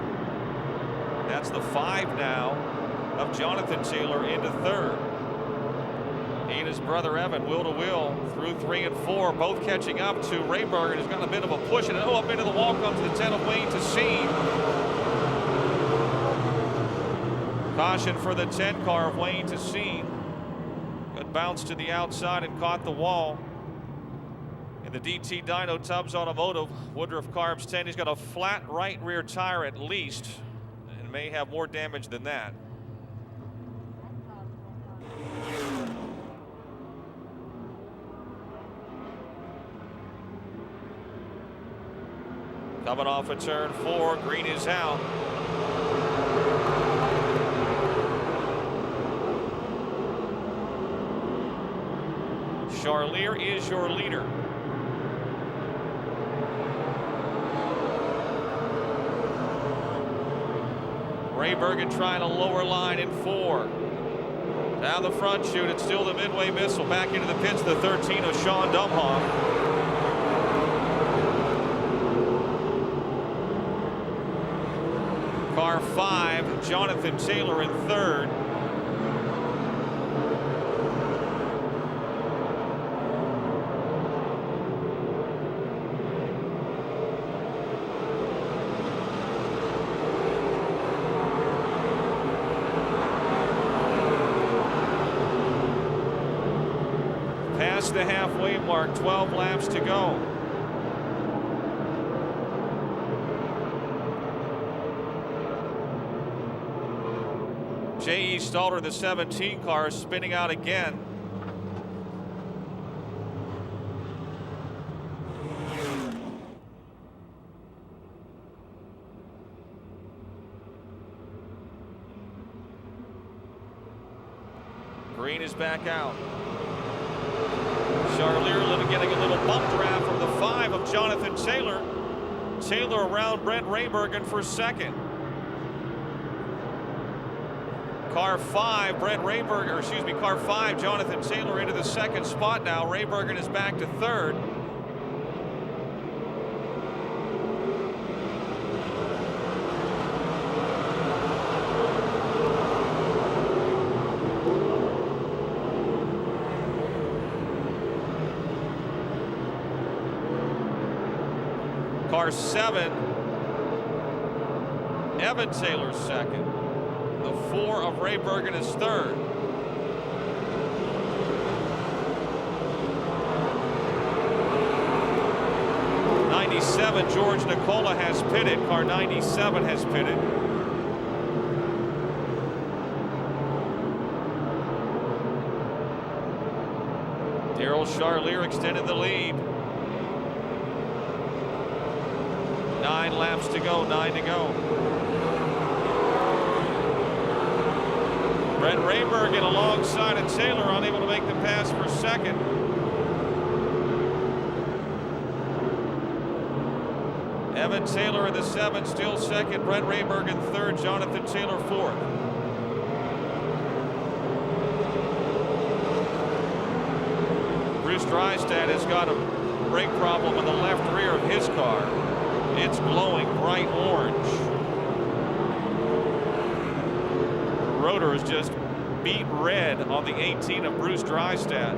That's the 5 now of Jonathan Taylor into third. He and his brother Evan, wheel to wheel, through 3 and 4, both catching up to Rayburg, and has got a bit of a push, and up into the wall comes the 10 of Wayne Tessine. Caution for the 10 car of Wayne Tessine. Good bounce to the outside and caught the wall. In the DT Dyno Tubbs Automotive, Woodruff Carbs 10, he's got a flat right rear tire at least, and may have more damage than that. Coming off of turn 4, Green is out. Charlier is your leader. Rayburg trying a lower line in 4. Down the front chute, it's still the midway missile. Back into the pits, the 13 of Sean Dumhoff. Car 5, Jonathan Taylor in third. Past the halfway mark, 12 laps to go. J.E. Stalter, the 17 car, is spinning out again. Green is back out. Charlier getting a little bump draft from the 5 of Jonathan Taylor. Taylor around Brent Rayburg for second. Car 5, car 5, Jonathan Taylor into the second spot now. Rayburg is back to third. Car 7, Evan Taylor second. The 4 of Rayburg is third. '97, George Nicola has pitted. Car 97 has pitted. Darryl Charlier extended the lead. 9 laps to go, 9 to go. Brent Rayburg in alongside of Taylor, unable to make the pass for second. Evan Taylor in the 7, still second. Brent Rayburg in third. Jonathan Taylor fourth. Bruce Drystad has got a brake problem in the left rear of his car. It's glowing bright orange. Rotor is just beat red on the 18 of Bruce Drystad.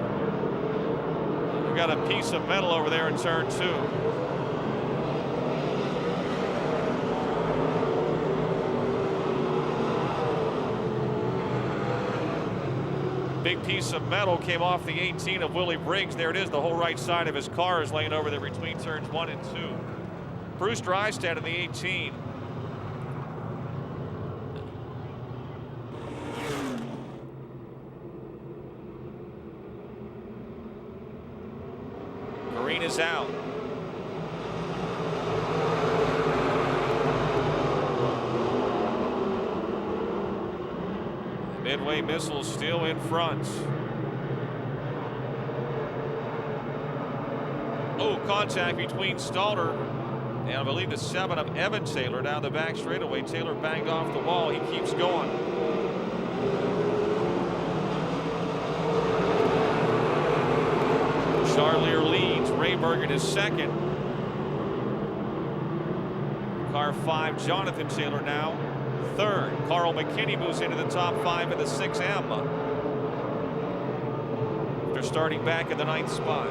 We've got a piece of metal over there in turn 2. Big piece of metal came off the 18 of Willie Briggs. There it is. The whole right side of his car is laying over there between turns 1 and 2. Bruce Drystad in the 18. Green is out. Midway Missile still in front. Oh, contact between Stalter and I believe the 7 of Evan Taylor down the back straightaway. Taylor banged off the wall. He keeps going. Charlier leads. Raybergen is second. Car 5, Jonathan Taylor now third. Carl McKinney moves into the top 5 in the 6M. They're starting back in the 9th spot.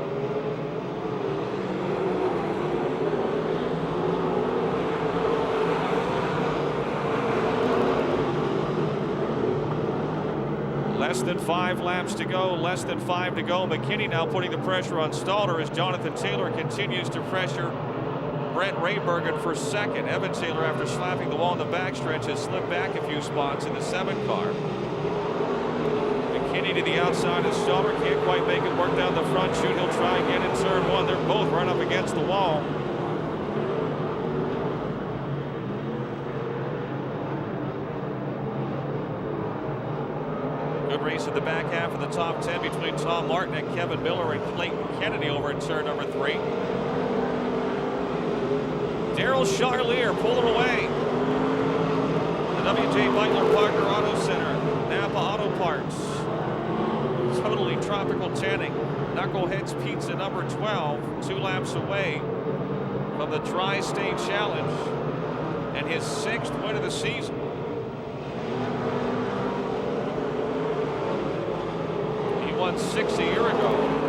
Less than 5 laps to go, less than 5 to go. McKinney now putting the pressure on Stalter as Jonathan Taylor continues to pressure Brent Raybergen for second. Evan Taylor, after slapping the wall in the backstretch, has slipped back a few spots in the 7 car. McKinney to the outside of Stalter, can't quite make it work down the front chute. He'll try again in turn 1. They're both right up against the wall. Good race at the back half of the top 10 between Tom Martin and Kevin Miller and Clayton Kennedy over in turn number 3. Daryl Charlier pulling away. The W.J. Beitler Parker Auto Center, Napa Auto Parts. Totally tropical tanning. Knuckleheads Pizza number 12, 2 laps away from the Tri-State Challenge and his 6th win of the season. He won 6 a year ago.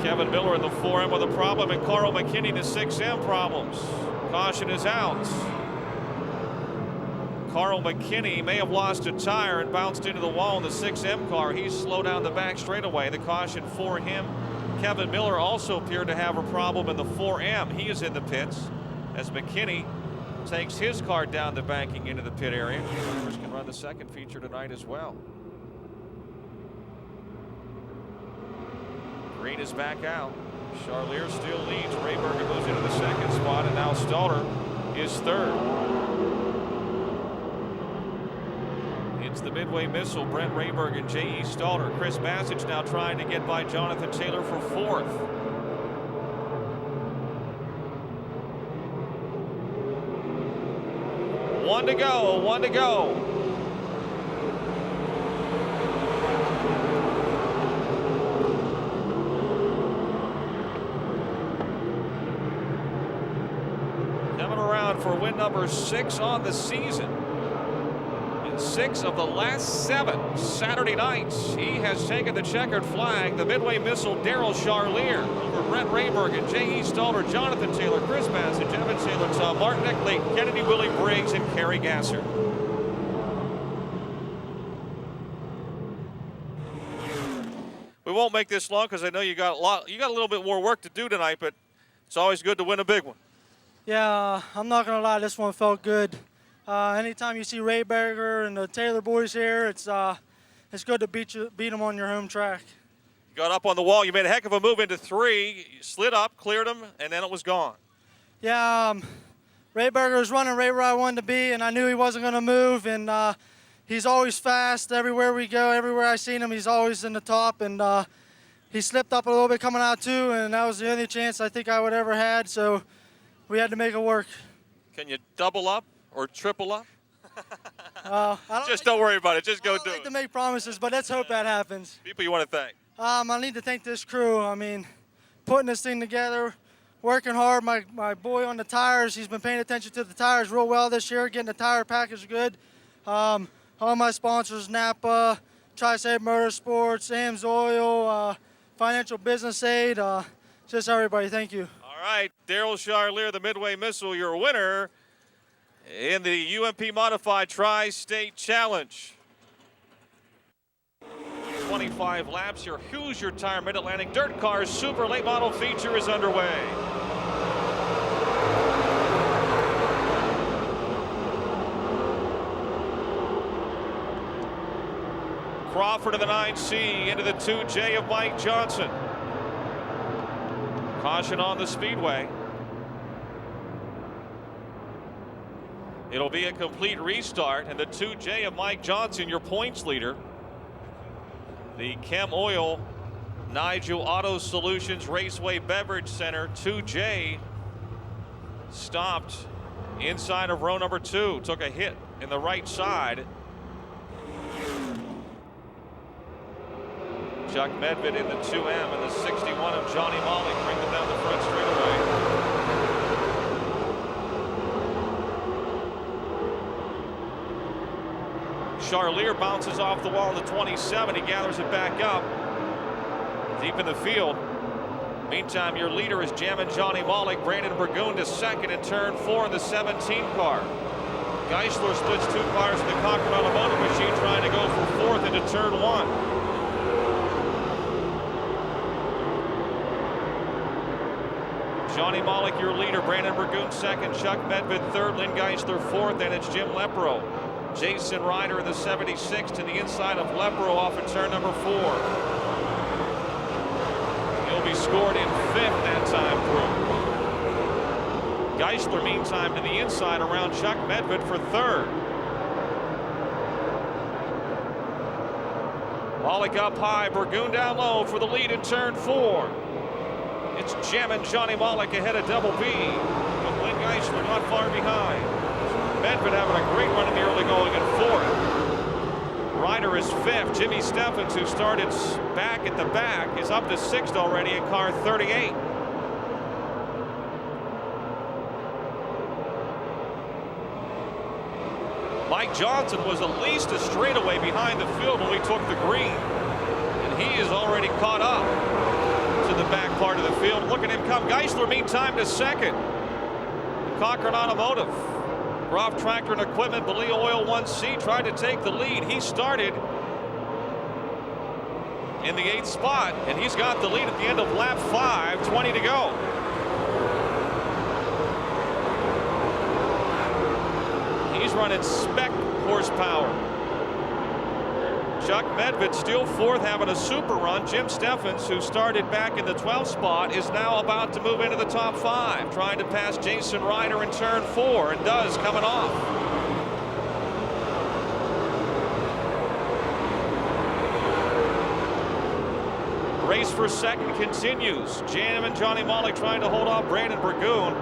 Kevin Miller in the 4M with a problem, and Carl McKinney the 6M problems. Caution is out. Carl McKinney may have lost a tire and bounced into the wall in the 6M car. He's slowed down the back straightaway. The caution for him. Kevin Miller also appeared to have a problem in the 4M. He is in the pits as McKinney takes his car down the banking into the pit area. Drivers can run the second feature tonight as well. Green is back out. Charlier still leads. Raybergen moves into the 2nd spot, and now Stalter is 3rd. It's the Midway Missile, Brent Raybergen, J.E. Stalter. Chris Bassage now trying to get by Jonathan Taylor for 4th. One to go, 1 to go. Coming around for win number 6 on the season. In 6 of the last 7 Saturday nights, he has taken the checkered flag. The Midway Missile, Daryl Charlier over Brent Raybergen, J.E. Stalter, Jonathan Taylor, Chris Bassage, Evan Taylor, Tom Martin, Clayton Kennedy, Willie Briggs, and Kerry Gasser. We won't make this long because I know you got a little bit more work to do tonight, but it's always good to win a big one. Yeah, I'm not gonna lie, this one felt good. Anytime you see Rayberger and the Taylor boys here, it's good to beat them on your home track. You got up on the wall. You made a heck of a move into 3. You slid up, cleared them, and then it was gone. Yeah, Rayberger was running right where I wanted to be, and I knew he wasn't gonna move. And he's always fast everywhere we go. Everywhere I seen him, he's always in the top. And he slipped up a little bit coming out too, and that was the only chance I think I would ever had. So we had to make it work. Can you double up or triple up? Just don't worry about it. Just go do I don't like it. to make promises, but let's hope that happens. People you want to thank? I need to thank this crew. I mean, putting this thing together, working hard. My boy on the tires, he's been paying attention to the tires real well this year, getting the tire package good. All my sponsors, Napa, Tri-State Motorsports, Ames Oil, Financial Business Aid, just everybody, thank you. All right, Daryl Charlier, the Midway Missile, your winner in the UMP Modified Tri-State Challenge. 25 laps, your Hoosier Tire Mid-Atlantic Dirt Cars Super Late Model feature is underway. Crawford of the 9C into the 2J of Mike Johnson. Caution on the Speedway. It'll be a complete restart, and the 2J of Mike Johnson, your points leader. The Chem Oil Nigel Auto Solutions Raceway Beverage Center 2J stopped inside of row number 2, took a hit in the right side. Chuck Medved in the 2M and the 61 of Johnny Molly bring them down the front straightaway. Charlier bounces off the wall in the 27. He gathers it back up deep in the field. Meantime, your leader is Jammin' Johnny Malik. Brandon Burgoon to second in turn 4 in the 17 car. Geisler splits 2 cars in the Cochran Automotive machine, trying to go for 4th into turn 1. Johnny Malik, your leader. Brandon Burgoon second. Chuck Medved third. Lynn Geisler 4th. And it's Jim Lepro. Jason Ryder in the 76 to the inside of Lepro off in turn number 4. He'll be scored in 5th that time through. Geisler, meantime, to the inside around Chuck Medved for 3rd. Malik up high. Burgoon down low for the lead in turn 4. It's Jammin' Johnny Malik ahead of Double B, with Lynn Geisler not far behind. Medved having a great run in the early going in 4th. Ryder is 5th. Jimmy Steffens, who started back at the back, is up to 6th already in car 38. Mike Johnson was at least a straightaway behind the field when we took the green, and he is already caught up to the back part of the field. Look at him come. Geisler, meantime, to second. Cochran Automotive. Groff Tractor and Equipment, Belia Oil 1C tried to take the lead. He started in the 8th spot, and he's got the lead at the end of lap 5, 20 to go. He's running spec horsepower. Chuck Medved still 4th, having a super run. Jim Steffens, who started back in the 12th spot, is now about to move into the top 5, trying to pass Jason Ryder in turn 4, and does, coming off. Race for second continues. Jammin' Johnny Malik trying to hold off Brandon Burgoon.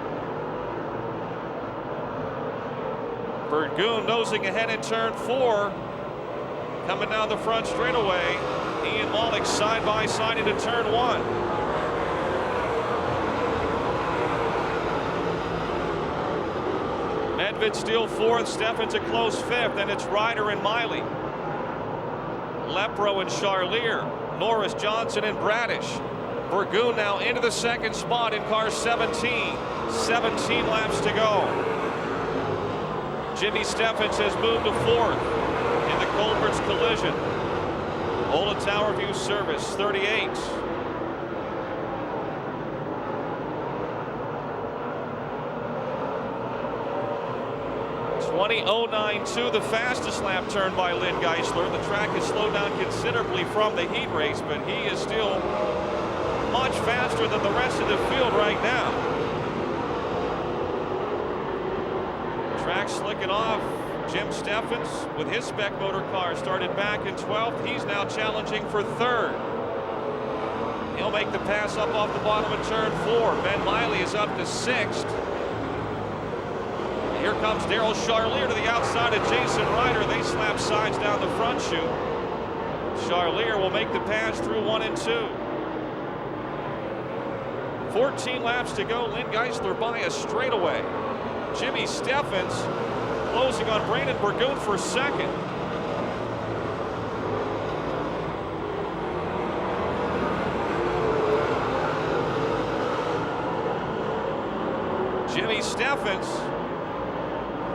Burgoon nosing ahead in turn 4. Coming down the front straightaway, he and Malik side by side into turn 1. Medved still 4th, Steffens a close 5th, and it's Ryder and Miley. Lepro and Charlier, Norris, Johnson, and Bradish. Burgoon now into the 2nd spot in car 17. 17 laps to go. Jimmy Steffens has moved to 4th. In the Colbert's collision. Ola Tower View service 38. .20.092, the fastest lap turn by Lynn Geisler. The track has slowed down considerably from the heat race, but he is still much faster than the rest of the field right now. Track slicking off. Jim Steffens, with his spec motor car, started back in 12th. He's now challenging for 3rd. He'll make the pass up off the bottom of turn 4. Ben Miley is up to 6th. Here comes Daryl Charlier to the outside of Jason Ryder. They slap sides down the front chute. Charlier will make the pass through 1 and 2. 14 laps to go. Lynn Geisler by a straightaway. Jimmy Steffens closing on Brandon Burgoon for 2nd. Jimmy Steffens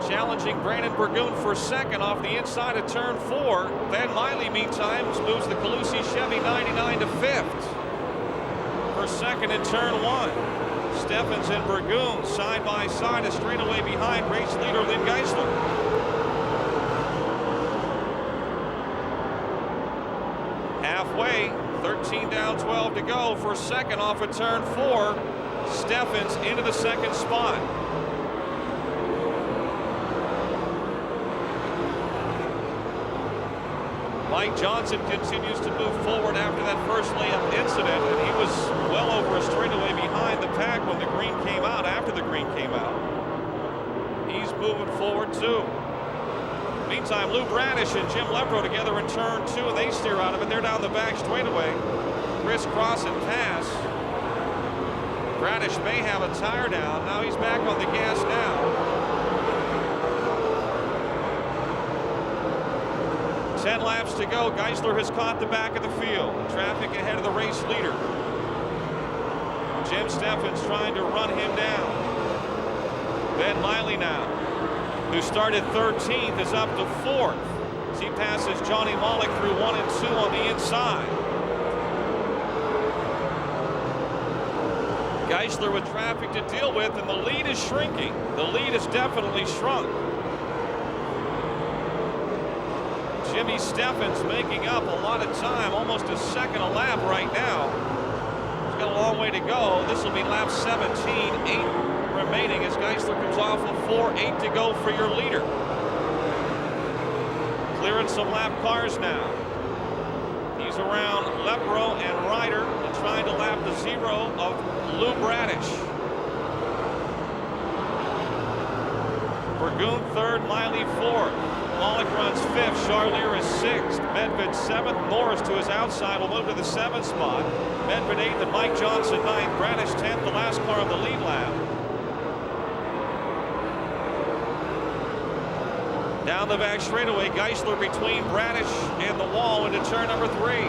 challenging Brandon Burgoon for 2nd off the inside of turn 4. Van Miley, meantime, moves the Calusi Chevy 99 to 5th. For 2nd in turn 1. Steffens and Burgoon side by side, a straightaway behind race leader Lynn Geisler. Halfway, 13 down, 12 to go for 2nd off of turn 4. Steffens into the 2nd spot. Mike Johnson continues to move forward after that first layup incident, and he was well over a straightaway behind the pack when the green came out, after the green came out. He's moving forward too. Meantime, Lou Bradish and Jim Lepro together in turn 2, and they steer out of it. They're down the back straightaway. Crisscross and pass. Bradish may have a tire down. Now he's back on the gas now. 10 laps to go. Geisler has caught the back of the field. Traffic ahead of the race leader. Jim Steffens trying to run him down. Ben Miley now, who started 13th, is up to 4th as he passes Johnny Molick through 1 and 2 on the inside. Geisler with traffic to deal with, and the lead is shrinking. The lead has definitely shrunk. Jimmy Steffens making up a lot of time, almost a second a lap right now. He's got a long way to go. This will be lap 17, 8 remaining as Geisler comes off of 4, 8 to go for your leader. Clearing some lap cars now. He's around Lepro and Ryder and trying to lap the 0 of Lou Bradish. Burgoon 3rd, Miley 4th. Molick runs 5th, Charlier is 6th, Medved 7th, Norris to his outside will move to the 7th spot. Medved 8th and Mike Johnson 9th, Bradish 10th, the last car on the lead lap. Down the back straightaway, Geisler between Bradish and the wall into turn number 3.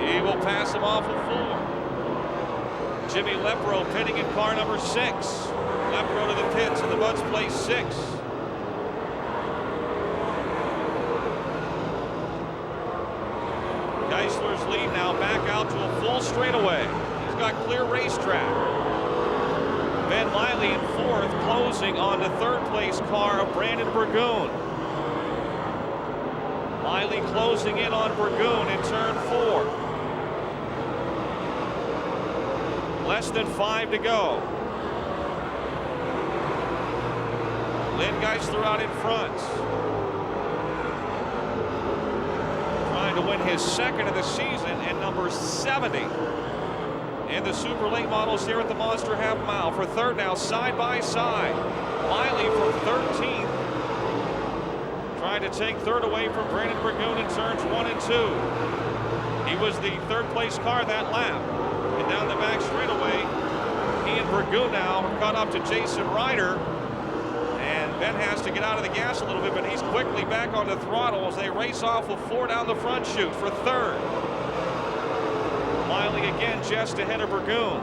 He will pass him off of 4. Jimmy Lepro pitting in car number 6. Lepro to the pits in the Buds place 6. Geisler's lead now back out to a full straightaway. He's got clear racetrack. Ben Miley in 4th, closing on the 3rd place car of Brandon Burgoon. Miley closing in on Burgoon in turn 4. Less than 5 to go. Lynn Geisler out in front. Trying to win his 2nd of the season and number 70 in the Super Late Models here at the Monster Half Mile. For 3rd now, side by side. Miley from 13th. Trying to take 3rd away from Brandon Burgoon in turns 1 and 2. He was the 3rd place car that lap. And down the back straightaway, he and Burgoon now have caught up to Jason Ryder. Ben has to get out of the gas a little bit, but he's quickly back on the throttle as they race off of 4 down the front chute for 3rd. Miley again just ahead of Burgoon.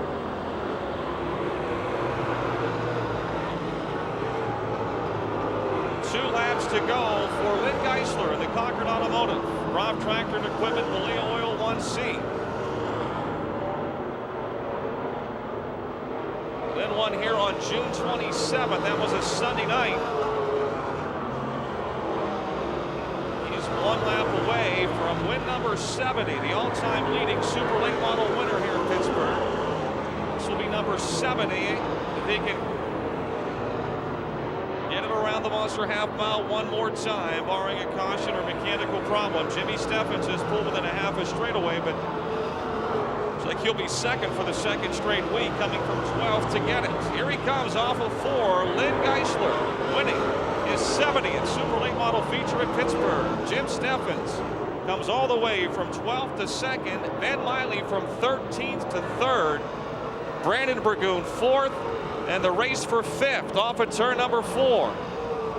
Two laps to go for Lynn Geisler in the Concord Automotive. Rob Tractor and Equipment, Vallejo Oil 1C. Lynn won here on June 27th. That was a Sunday night. He's 1 lap away from win number 70, the all-time leading Super Late Model winner here in Pittsburgh. This will be number 70 if he can get it around the Monster Half Mile one more time, barring a caution or mechanical problem. Jimmy Steffens has pulled within a half a straightaway, but like he'll be 2nd for the 2nd straight week, coming from 12th to get it. Here he comes off of 4. Lynn Geisler winning his 70th Super Late Model feature at Pittsburgh. Jim Steffens comes all the way from 12th to 2nd. Ben Miley from 13th to 3rd. Brandon Burgoon 4th, and the race for 5th off of turn number 4.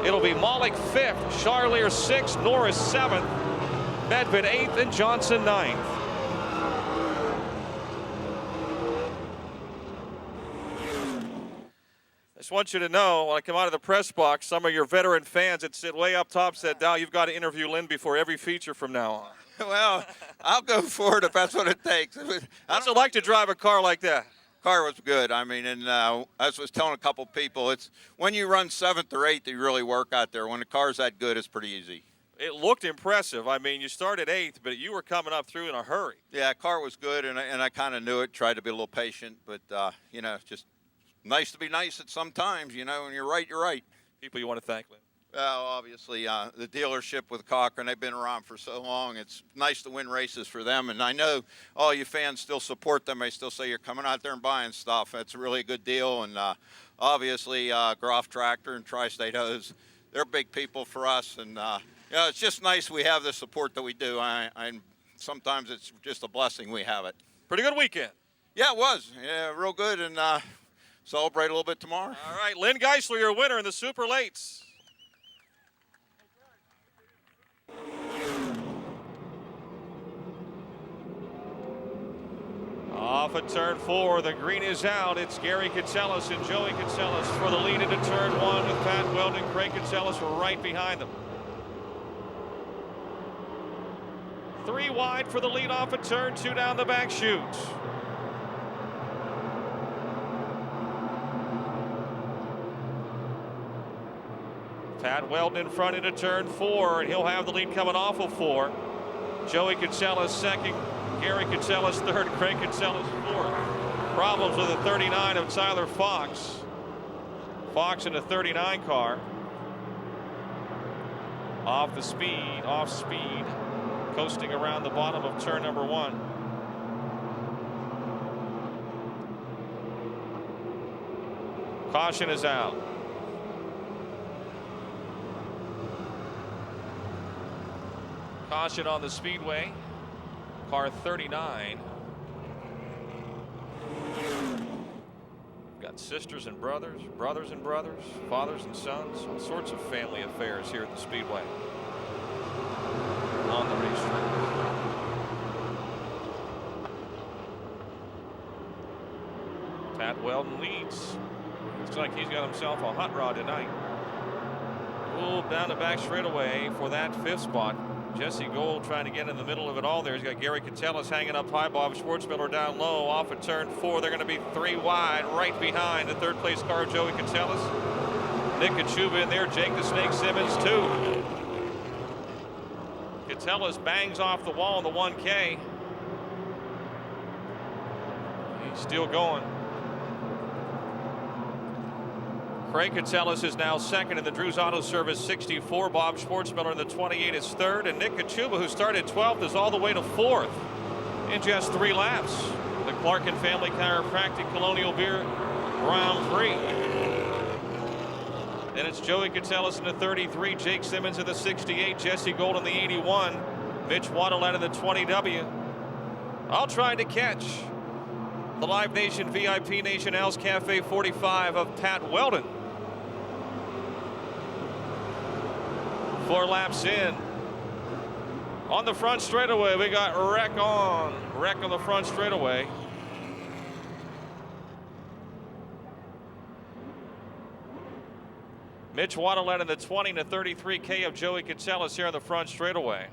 It'll be Molick 5th, Charlier 6th, Norris 7th, Medved 8th, and Johnson 9th. I just want you to know, when I come out of the press box, some of your veteran fans that sit way up top said, Dow, you've got to interview Lynn before every feature from now on. Well, I'll go for it if that's what it takes. What's it like to drive a car like that? Car was good. I mean, and I was telling a couple people, it's when you run 7th or 8th, you really work out there. When the car's that good, it's pretty easy. It looked impressive. I mean, you started 8th, but you were coming up through in a hurry. Yeah, car was good, and I kind of knew it, tried to be a little patient, but, just nice to be nice at some times, when you're right, you're right. People you want to thank, Lynn? Well, obviously, the dealership with Cochran, they've been around for so long. It's nice to win races for them. And I know all you fans still support them. They still say you're coming out there and buying stuff. That's a really good deal. And obviously, Groff Tractor and Tri-State Hose, they're big people for us. And, it's just nice we have the support that we do. Sometimes it's just a blessing we have it. Pretty good weekend. Yeah, it was. Yeah, real good. And celebrate a little bit tomorrow. All right, Lynn Geisler, your winner in the Super Lates. Off at turn 4, the green is out. It's Gary Kitselis and Joey Kitselis for the lead into turn 1 with Pat Weldon, Craig Kitselis right behind them. 3 wide for the lead off at turn 2 down the back chute. Pat Weldon in front into turn 4, and he'll have the lead coming off of 4. Joey Kitselis second, Gary Kitselis third, Craig Kitselis fourth. Problems with the 39 of Tyler Fox. Fox in the 39 car. Off speed, coasting around the bottom of turn number 1. Caution is out. Caution on the Speedway. Car 39. Got sisters and brothers, brothers and brothers, fathers and sons, all sorts of family affairs here at the Speedway. On the racetrack. Pat Weldon leads. Looks like he's got himself a hot rod tonight. Pulled down the back straightaway for that 5th spot. Jesse Gold trying to get in the middle of it all there. He's got Gary Kitselis hanging up high. Bob Schwartzmiller down low off at turn 4. They're going to be 3 wide right behind the 3rd place car, Joey Kitselis. Nick Kachuba in there. Jake the Snake Simmons too. Kitselis bangs off the wall in the 1K. He's still going. Craig Kitselis is now second in the Drew's Auto Service 64. Bob Schwartzmiller in the 28 is third. And Nick Kachuba, who started 12th, is all the way to 4th in just 3 laps. The Clark and Family Chiropractic Colonial Beer Grand Prix. Then it's Joey Kitselis in the 33, Jake Simmons in the 68, Jesse Gold in the 81, Mitch Waddle in the 20W. I'll try to catch the Live Nation VIP Nation Al's Cafe 45 of Pat Weldon. 4 laps in. On the front straightaway, we got wreck on the front straightaway. Mitch Waddle in the 20 to 33K of Joey Kitselis here on the front straightaway.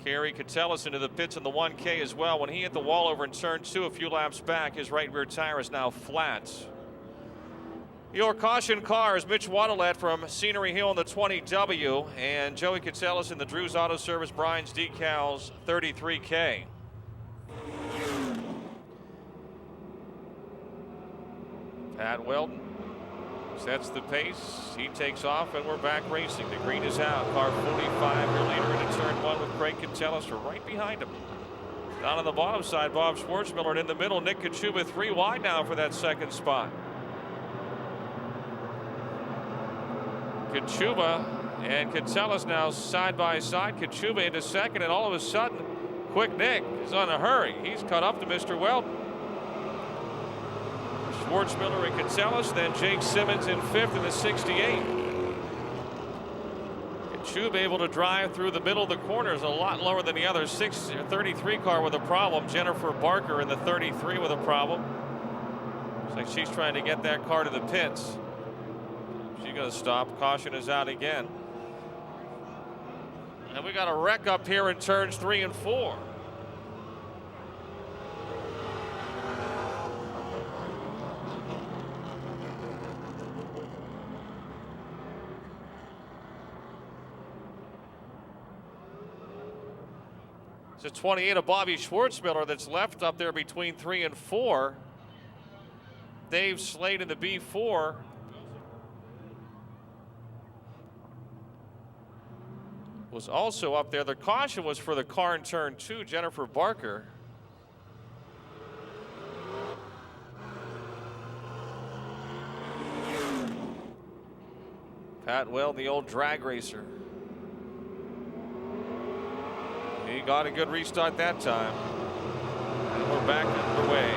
Gary Kitselis into the pits in the 1K as well. When he hit the wall over in turn 2 a few laps back, his right rear tire is now flat. Your caution cars, Mitch Waddle from Scenery Hill in the 20W, and Joey Kitselis in the Drew's Auto Service Brian's Decals 33K. Pat Weldon sets the pace. He takes off, and we're back racing. The green is out. Car 45 here leader into turn 1 with Craig Kitselis right behind him. Down on the bottom side, Bob Schwartzmiller, and in the middle, Nick Kachuba 3 wide now for that 2nd spot. Kachuba and Kitselis now side by side. Kachuba into 2nd, and all of a sudden, Quick Nick is on a hurry. He's caught up to Mr. Weldon. Schwartzmiller and Kitselis, then Jake Simmons in 5th in the 68. Kachuba able to drive through the middle of the corners a lot lower than the other 33 car with a problem. Jennifer Barker in the 33 with a problem. Looks like she's trying to get that car to the pits. She's going to stop. Caution is out again. And we got a wreck up here in turns 3 and 4. It's a 28 of Bobby Schwartzmiller that's left up there between 3 and 4. Dave Slade in the B4. Was also up there. The caution was for the car in turn 2, Jennifer Barker. Pat Weldon, the old drag racer. He got a good restart that time. And we're back underway.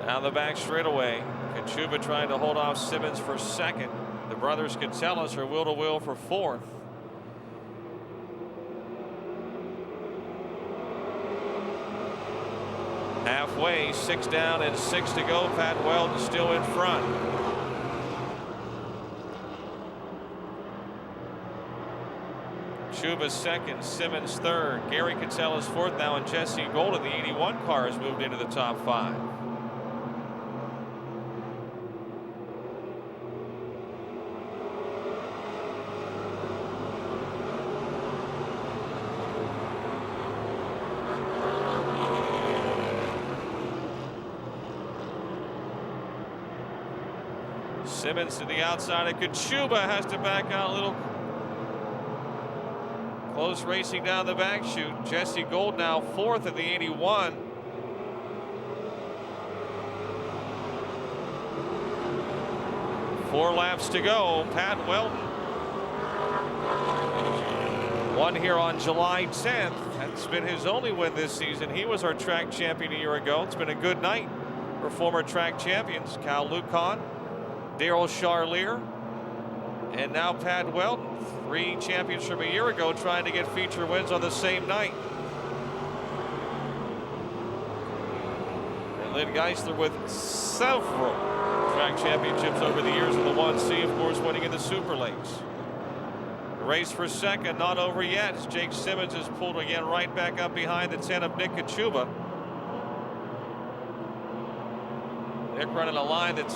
Down the back straightaway. Kachuba trying to hold off Simmons for second. The brothers Catellus are wheel to wheel for fourth. Halfway, 6 down and 6 to go. Pat Weldon still in front. Chuba second, Simmons third, Gary Catellus fourth now, and Jesse Gold in the 81 car has moved into the top 5. Simmons to the outside, and Kachuba has to back out a little. Close racing down the back chute. Jesse Gold now fourth in the 81. Four laps to go. Pat Weldon won here on July 10th. That's been his only win this season. He was our track champion a year ago. It's been a good night for former track champions Cal Lucon, Daryl Charlier, and now Pat Weldon. 3 champions from a year ago trying to get feature wins on the same night. And Lynn Geisler with several track championships over the years in the 1C, of course, winning in the Super Lakes. The race for second not over yet as Jake Simmons is pulled again right back up behind the 10 of Nick Kachuba. Nick running a line that's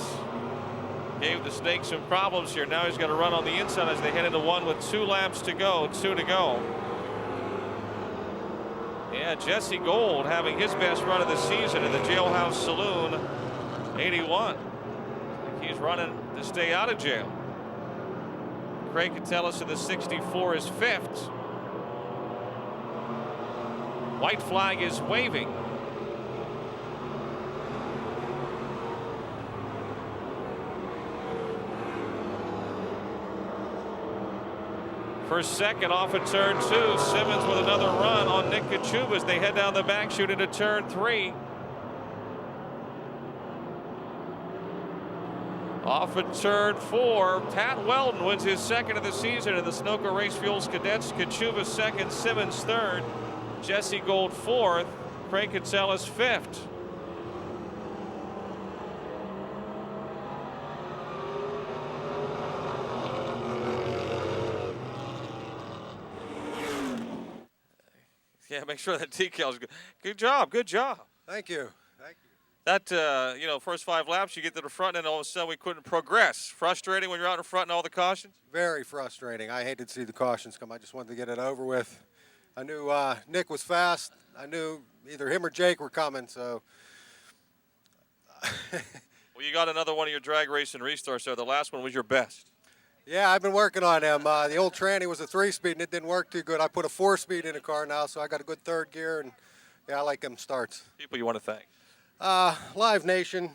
gave the Snake some problems here. Now he's got to run on the inside as they head into 1 with 2 laps to go, 2 to go. Yeah, Jesse Gold having his best run of the season in the Jailhouse Saloon 81. He's running to stay out of jail. Craig Catellus in the 64 is 5th. White flag is waving. For second off of turn 2, Simmons with another run on Nick Kachuba as they head down the back chute into turn 3. Off of turn 4, Pat Weldon wins his second of the season in the Sunoco Race Fuels Cadets. Kachuba second, Simmons third, Jesse Gold fourth, Craig Catellus fifth. Yeah, make sure that decal's good. Good job, good job. Thank you. Thank you. That, first 5 laps, you get to the front, and all of a sudden we couldn't progress. Frustrating when you're out in front and all the cautions? Very frustrating. I hated to see the cautions come. I just wanted to get it over with. I knew Nick was fast. I knew either him or Jake were coming, so. Well, you got another one of your drag racing restarts, so the last one was your best. Yeah, I've been working on them. The old tranny was a 3-speed, and it didn't work too good. I put a 4-speed in the car now, so I got a good 3rd gear, and yeah, I like them starts. People you want to thank? Live Nation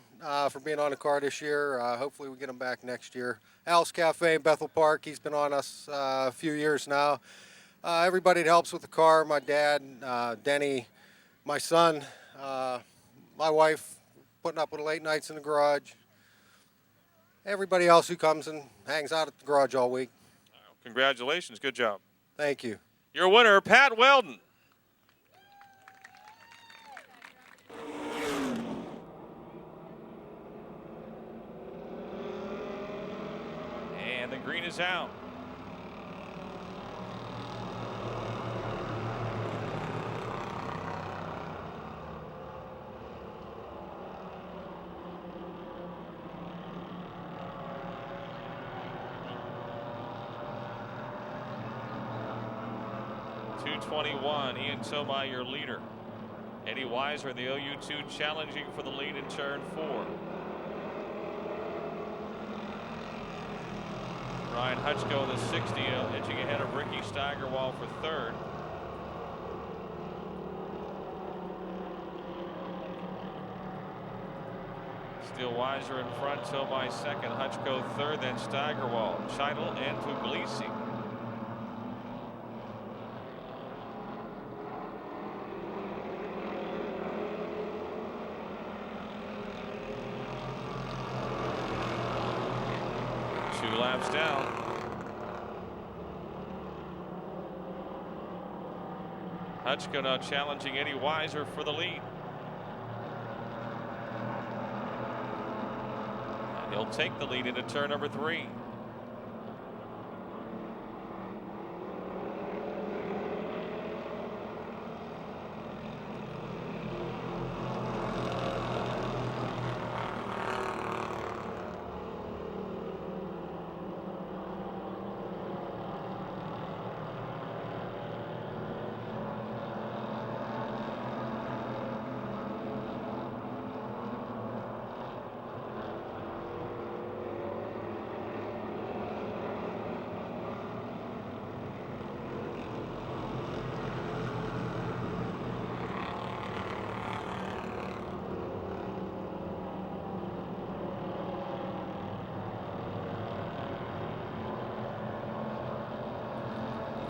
for being on the car this year. Hopefully we get them back next year. Al's Cafe in Bethel Park, he's been on us a few years now. Everybody that helps with the car, my dad, Denny, my son, my wife, putting up with the late nights in the garage. Everybody else who comes and hangs out at the garage all week. Congratulations, good job. Thank you. Your winner, Pat Weldon. And the green is out. 2:21, Ian Tomai, your leader. Eddie Weiser, the OU2, challenging for the lead in turn 4. Ryan Hutchko in the 60, edging ahead of Ricky Steigerwald for 3rd. Still Weiser in front, Tomai 2nd, Hutchko 3rd, then Steigerwald, Scheidel, and Puglisi. Two laps down. Hutchko now challenging Eddie Weiser for the lead. And he'll take the lead into turn number 3.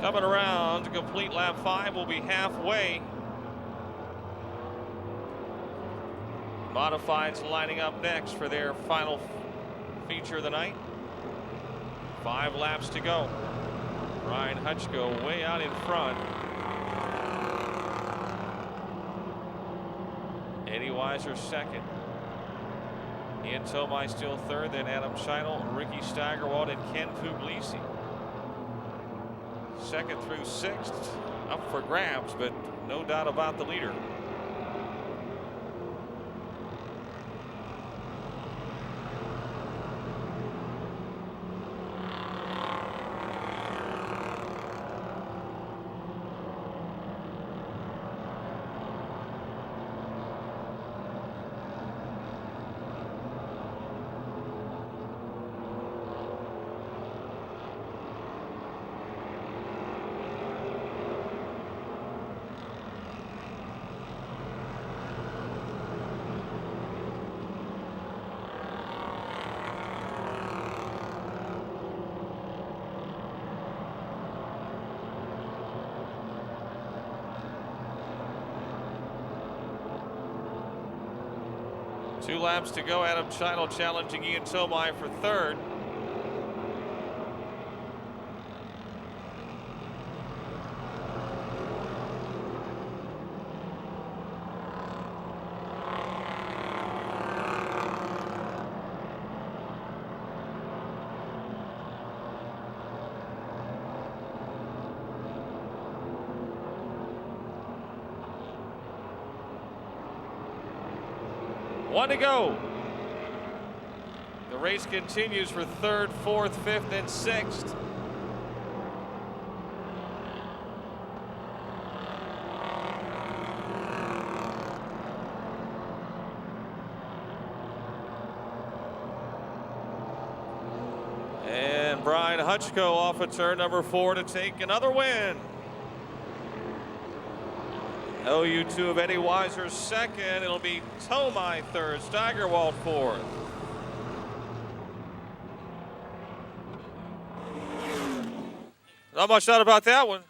Coming around to complete lap 5, will be halfway. Modifieds lining up next for their final feature of the night. 5 laps to go. Ryan Hutchko way out in front. Eddie Weiser 2nd. Ian Tomai still 3rd, then Adam Scheidel, Ricky Steigerwald, and Ken Puglisi. 2nd through 6th up for grabs, but no doubt about the leader. Two laps to go. Adam Scheidel challenging Ian Tomai for 3rd. One to go. The race continues for 3rd, 4th, 5th, and 6th. And Brian Hutchko off of turn number 4 to take another win. OU2 of Eddie Weiser 2nd. It'll be Tomai 3rd, Steigerwald 4th. Not much doubt about that one.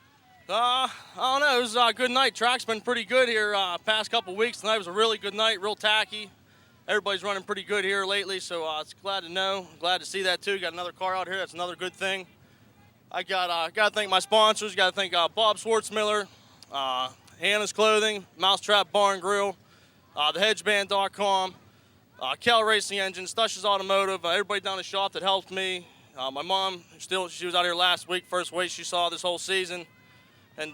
I don't know. It was a good night. Track's been pretty good here past couple weeks. Tonight was a really good night, real tacky. Everybody's running pretty good here lately, so it's glad to know. Glad to see that too. Got another car out here. That's another good thing. I got to thank my sponsors. Got to thank Bob Schwartzmiller, Hannah's Clothing, Mousetrap Bar and Grill, thehedgeband.com, Cal Racing Engine, Stush's Automotive, everybody down the shop that helped me. My mom, she was out here last week, first race she saw this whole season. And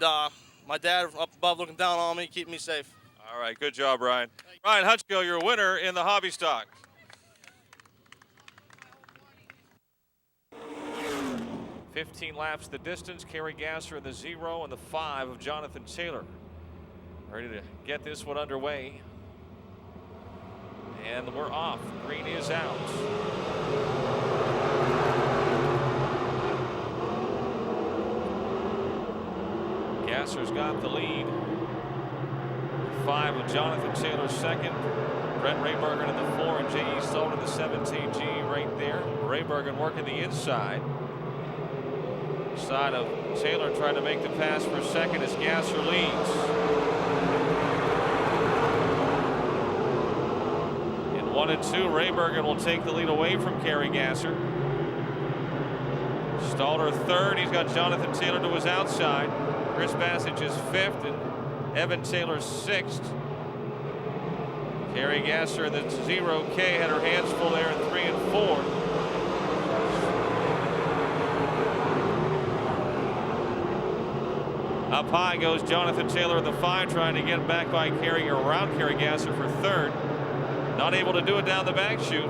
my dad up above looking down on me, keeping me safe. All right, good job, Ryan. Ryan Hutchko, your winner in the hobby stock. 15 laps the distance. Kerry Gasser in the 0 and the 5 of Jonathan Taylor. Ready to get this one underway. And we're off. Green is out. Gasser's got the lead. 5 of Jonathan Taylor second. Brett Raybergen in the 4 and J.E. Stoller in the 17G right there. Raybergen working the inside. Side of Taylor trying to make the pass for second as Gasser leads. In 1 and 2, Raybergen will take the lead away from Kerry Gasser. Stoller third. He's got Jonathan Taylor to his outside. Chris Bassage is fifth and Evan Taylor sixth. Kerry Gasser in the 0K had her hands full there in 3 and 4. Up high goes Jonathan Taylor in the 5, trying to get back by Kerry or around Kerry Gasser for third. Not able to do it down the back chute.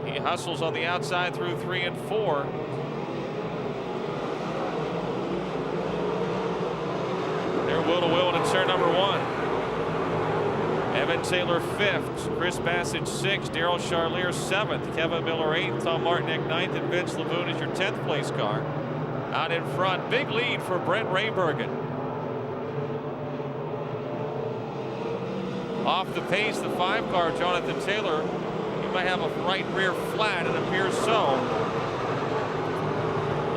He hustles on the outside through 3 and 4. They're wheel to wheel into turn number 1. Evan Taylor 5th, Chris Bassage 6th, Daryl Charlier 7th, Kevin Miller 8th, Tom Martinek 9th, and Vince Lavoon is your 10th place car. Out in front, big lead for Brett Raybergen. Off the pace, the 5 car, Jonathan Taylor. He might have a right rear flat, it appears so.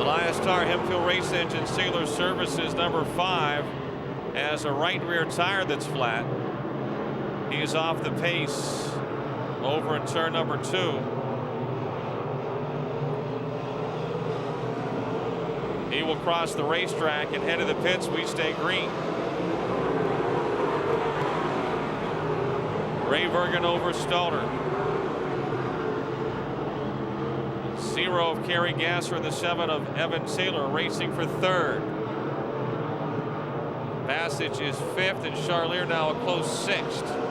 Elias Tarr, Hemphill Race Engines, Taylor Services, number 5, has a right rear tire that's flat. He is off the pace over in turn number 2. He will cross the racetrack and head to the pits. We stay green. Raybergen over Stoller. 0 of Kerry Gasser, the 7 of Evan Taylor racing for third. Bassage is 5th and Charlier now a close 6th.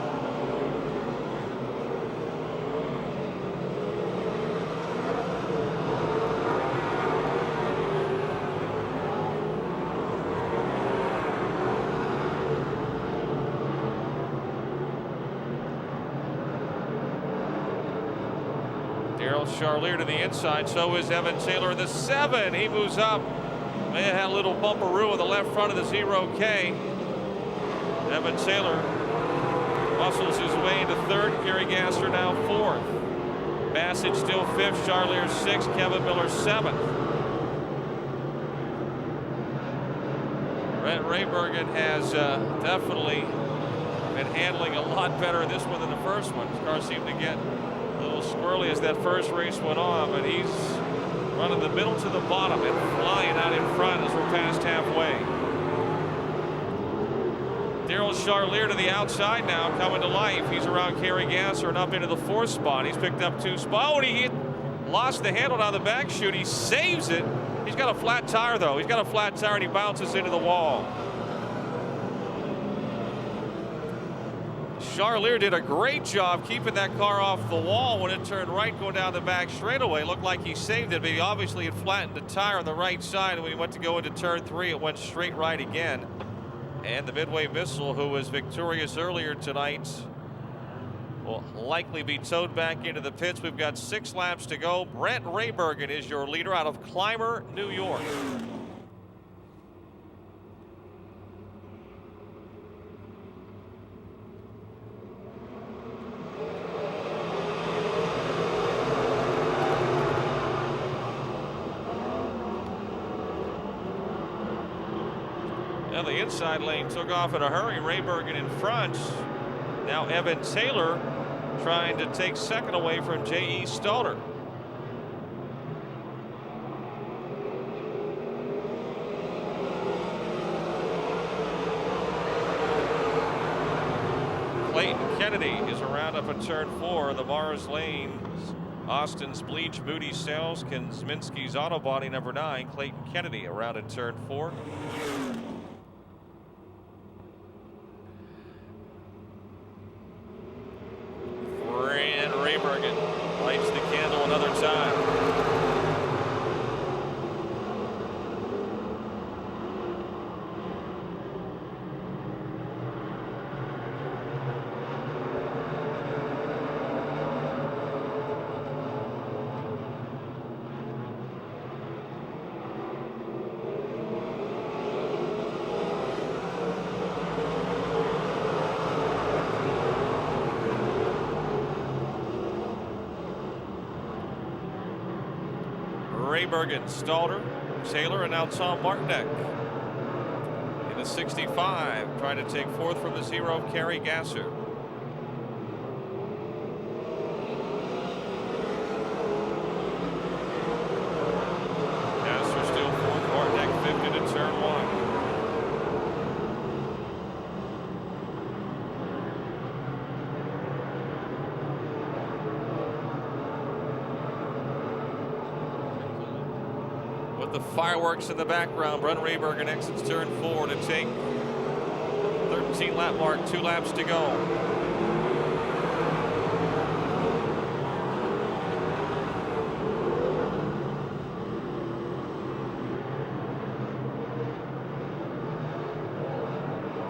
Charlier to the inside, so is Evan Taylor in the 7. He moves up. May have had a little bumperoo in the left front of the 0K. Evan Taylor muscles his way into third. Kerry Gasser now 4th. Bassage still 5th. Charlier 6th. Kevin Miller 7th. Brett Raybergen has definitely been handling a lot better in this one than the first one. His car seemed to get a little squirrely as that first race went on, but he's running the middle to the bottom and flying out in front as we're past halfway. Daryl Charlier to the outside now, coming to life. He's around Kerry Gasser and up into the 4th spot. He's picked up 2 spots. Oh, and he lost the handle down the back chute. He saves it. He's got a flat tire, though. He's got a flat tire, and he bounces into the wall. Charlier did a great job keeping that car off the wall when it turned right going down the back straightaway. Looked like he saved it, but he obviously had flattened the tire on the right side, and when he went to go into turn 3, it went straight right again. And the Midway Missile, who was victorious earlier tonight, will likely be towed back into the pits. We've got 6 laps to go. Brett Raybergen is your leader out of Clymer, New York. The inside lane took off in a hurry. Raybergen in front. Now Evan Taylor trying to take second away from J.E. Stoller. Clayton Kennedy is around up in turn 4. The Mars Lanes, Austin's Bleach, Moody Sales, Kensminski's Auto Body number 9. Clayton Kennedy around in turn 4. And Raybergen lights the candle another time. Raybergen, Stalter, Taylor, and now Tom Martinek. In the 65, trying to take fourth from the 0, Kerry Gasser. Gasser still fourth, Martinek fifth into turn 1. With the fireworks in the background, Brent Raybergen exits turn 4 to take 13 lap mark, 2 laps to go.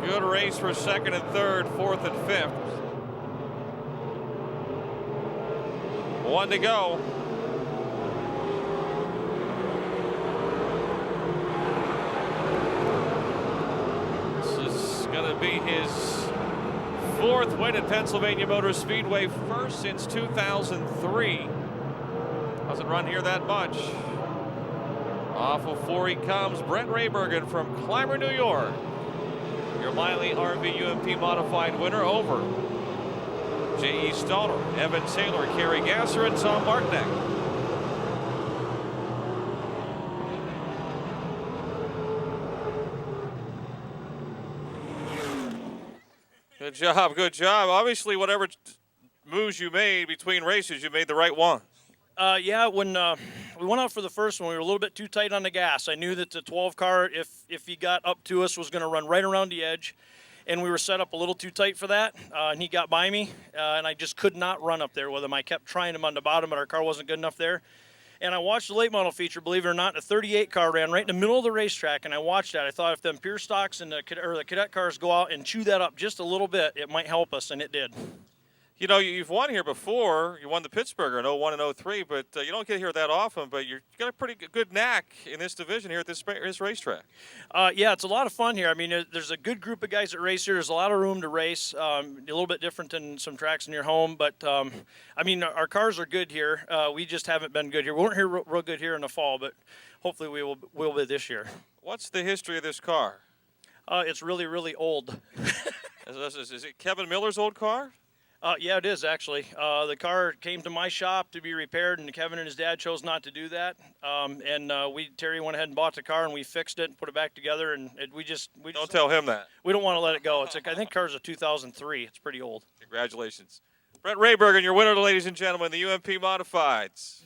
Good race for second and third, fourth and fifth. 1 to go. Going to be his 4th win at Pennsylvania Motor Speedway, first since 2003. Doesn't run here that much. Off of 4 he comes, Brent Raybergen from Clymer, New York. Your Miley RV UMP modified winner over J.E. Stalter, Evan Taylor, Kerry Gasser, and Tom Martinek. Good job, good job. Obviously, whatever moves you made between races, you made the right one. Yeah, when we went out for the first one, we were a little bit too tight on the gas. I knew that the 12 car, if he got up to us, was going to run right around the edge, and we were set up a little too tight for that, and he got by me, and I just could not run up there with him. I kept trying him on the bottom, but our car wasn't good enough there. And I watched the late model feature, believe it or not. The 38 car ran right in the middle of the racetrack, and I watched that. I thought if them pure stocks and the cadet cars go out and chew that up just a little bit, it might help us, and it did. You know, you've won here before. You won the Pittsburgh in 01 and 03, but you don't get here that often. But you've got a pretty good knack in this division here at this racetrack. Yeah, it's a lot of fun here. I mean, there's a good group of guys that race here. There's a lot of room to race. A little bit different than some tracks in your home, but I mean, our cars are good here. We just haven't been good here. We weren't here real good here in the fall, but hopefully we will be this year. What's the history of this car? It's really, really old. Is it Kevin Miller's old car? Yeah, it is actually. The car came to my shop to be repaired, and Kevin and his dad chose not to do that. Terry went ahead and bought the car, and we fixed it and put it back together. And we just don't tell him that. We don't want to let it go. I think the car's a 2003. It's pretty old. Congratulations, Brent Raybergen, your winner, ladies and gentlemen, the UMP Modifieds.